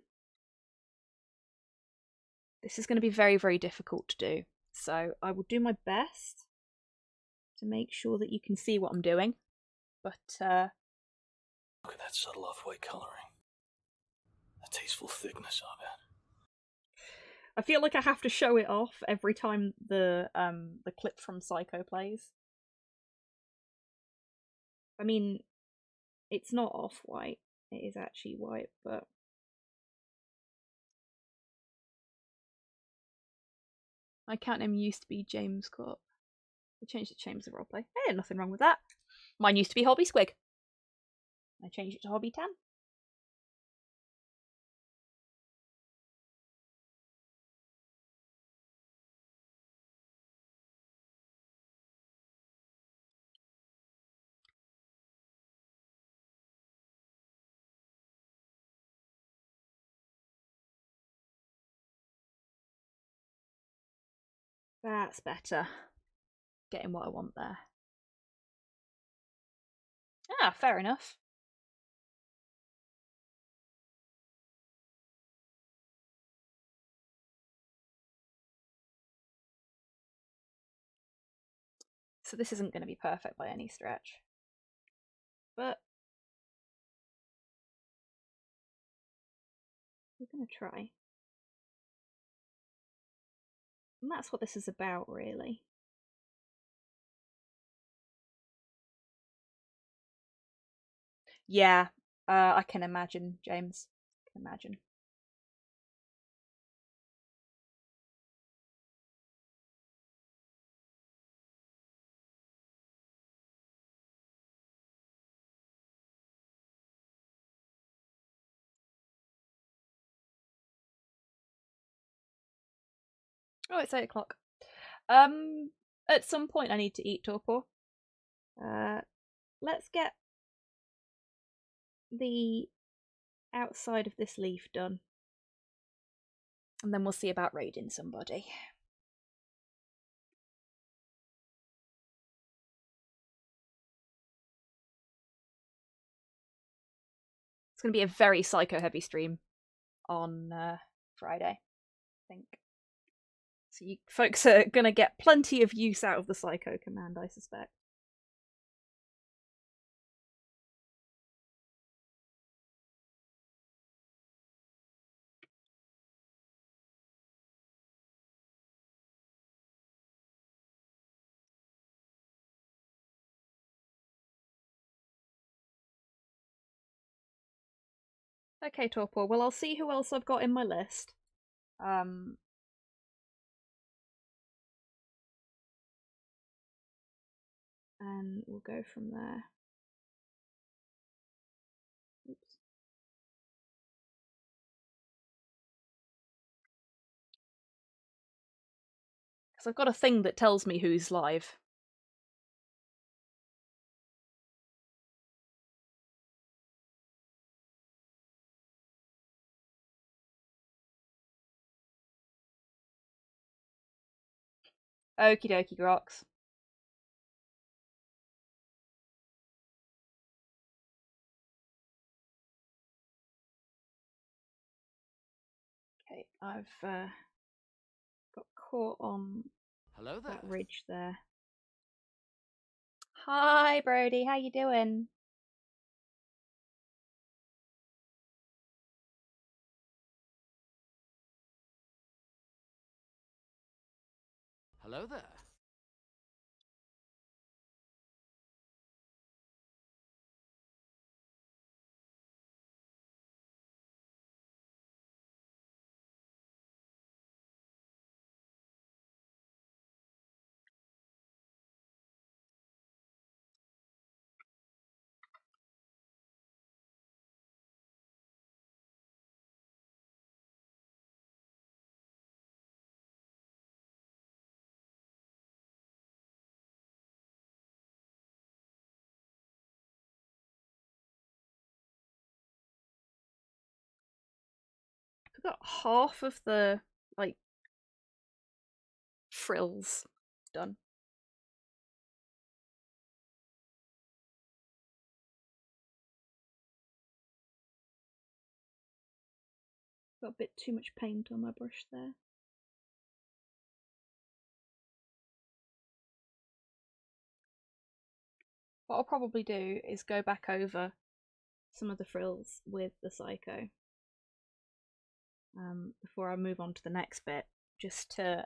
This is going to be very, very difficult to do. So I will do my best to make sure that you can see what I'm doing. But Look at that subtle off-white coloring. The tasteful thickness of it. I feel like I have to show it off every time the clip from Psycho plays. I mean, it's not off-white. It is actually white, but my account name used to be James Corp. I changed it to James the Roleplay. Hey, nothing wrong with that. Mine used to be Hobby Squig. I changed it to Hobby Tan. That's better. Getting what I want there. Ah, fair enough. So this isn't going to be perfect by any stretch. But we're going to try. And that's what this is about, really. Yeah, I can imagine, James. I can imagine. Oh, it's 8 o'clock. At some point I need to eat, Torpor. Let's get the outside of this leaf done. And then we'll see about raiding somebody. It's going to be a very psycho-heavy stream on Friday, I think. So you folks are going to get plenty of use out of the psycho command, I suspect. Okay, Torpor. Well, I'll see who else I've got in my list. And we'll go from there. Oops. Because I've got a thing that tells me who's live. Okie dokie, Grox. Okay, I've got caught on Hello there. that ridge there. Hi, Brody. How you doing? Hello there. I've got half of the, like, frills done. Got a bit too much paint on my brush there. What I'll probably do is go back over some of the frills with the Psycho before I move on to the next bit, just to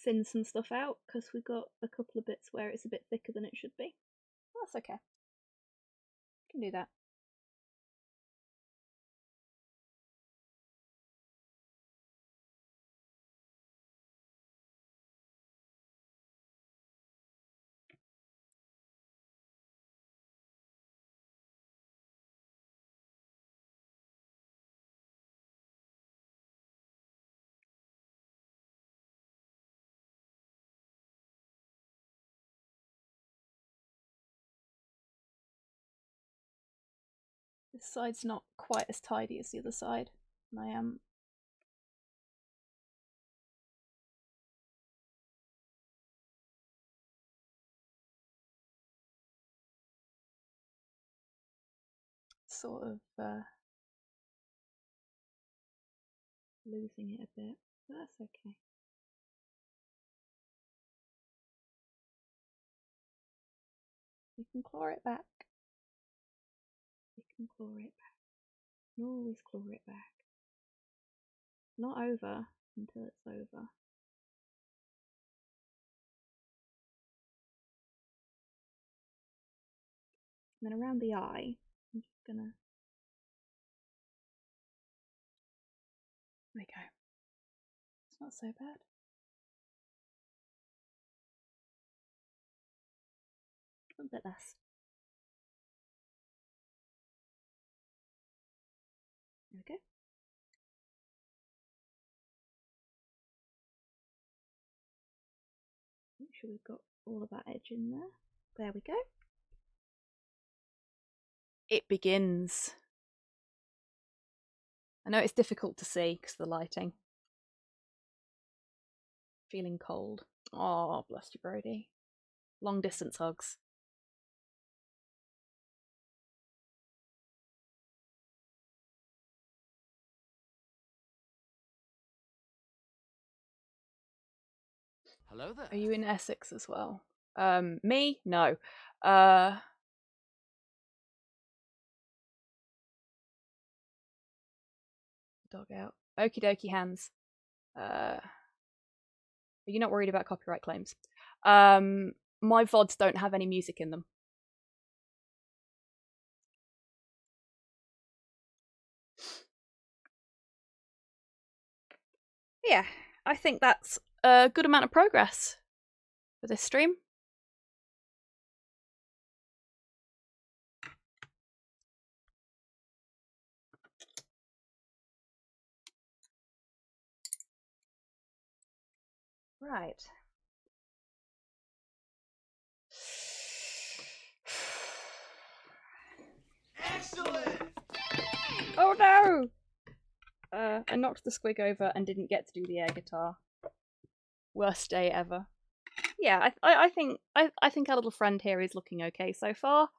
thin some stuff out, because we've got a couple of bits where it's a bit thicker than it should be. That's okay. Can do that. This side's not quite as tidy as the other side, and I am sort of losing it a bit, but that's okay. We can claw it back. We can claw it back. You always claw it back. Not over until it's over. And then around the eye, I'm just gonna. There we go. It's not so bad. A little bit less. There we go. sure we've got all of that edge in there. There we go. It begins. I know it's difficult to see because of the lighting. Feeling cold. Oh, bless you, Brody. Long distance hugs. Hello there. Are you in Essex as well? Me? No. Dog out. Okie dokie hands. Are you not worried about copyright claims? My VODs don't have any music in them. Yeah, I think that's a good amount of progress for this stream. Right. Excellent! Oh no! I knocked the squig over and didn't get to do the air guitar. Worst day ever. Yeah, I think our little friend here is looking okay so far.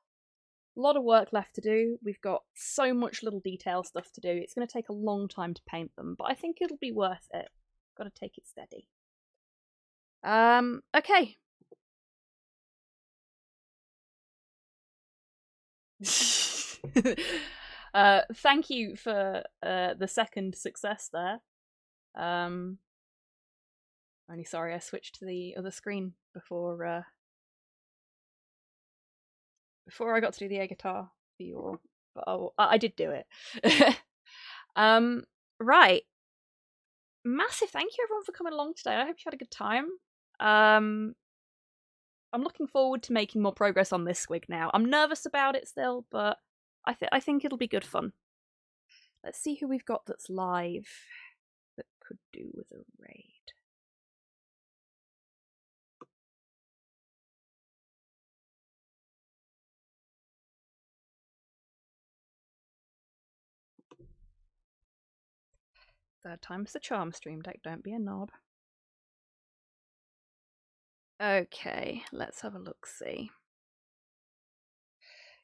A lot of work left to do. We've got so much little detail stuff to do. It's going to take a long time to paint them, but I think it'll be worth it. Got to take it steady. Okay. Thank you for the second success there. Only sorry I switched to the other screen before I got to do the air guitar for you all. But I did do it. Right. Massive thank you everyone for coming along today. I hope you had a good time. I'm looking forward to making more progress on this squig now. I'm nervous about it still, but I think it'll be good fun. Let's see who we've got that's live that could do with a raid. Third time's the charm, stream deck. Don't be a knob. Okay, let's have a look-see.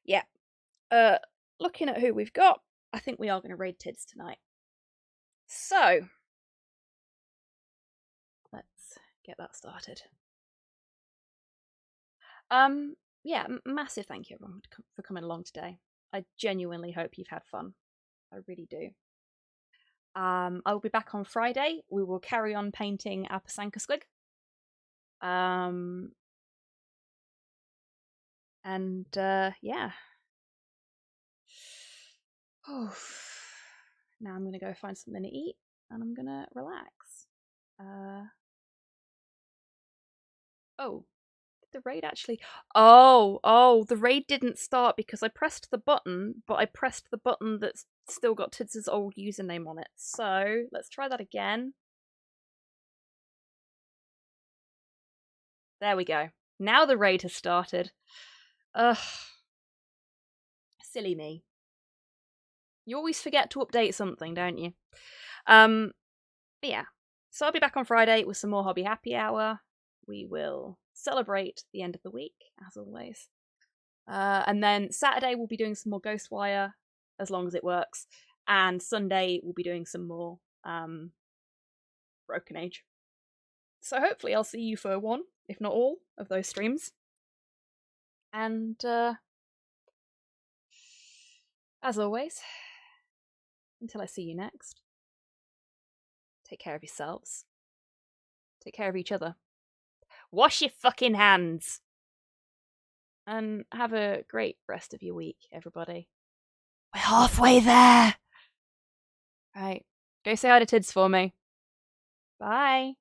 Yeah. Looking at who we've got, I think we are going to raid Tids tonight. So, let's get that started. Yeah, massive thank you everyone for coming along today. I genuinely hope you've had fun. I really do. I will be back on Friday. We will carry on painting our pysanka squig. Yeah. Oh, now I'm gonna go find something to eat and I'm gonna relax. Oh, did the raid actually? Oh, the raid didn't start because I pressed the button, but I pressed the button that's still got Tids' old username on it. So let's try that again. There we go. Now the raid has started. Ugh. Silly me. You always forget to update something, don't you? Yeah. So I'll be back on Friday with some more Hobby Happy Hour. We will celebrate the end of the week, as always. And then Saturday we'll be doing some more Ghostwire, as long as it works. And Sunday we'll be doing some more Broken Age. So hopefully I'll see you for one, if not all, of those streams. And as always, until I see you next, take care of yourselves. Take care of each other. Wash your fucking hands! And have a great rest of your week, everybody. We're halfway there! Right. Go say hi to Tids for me. Bye.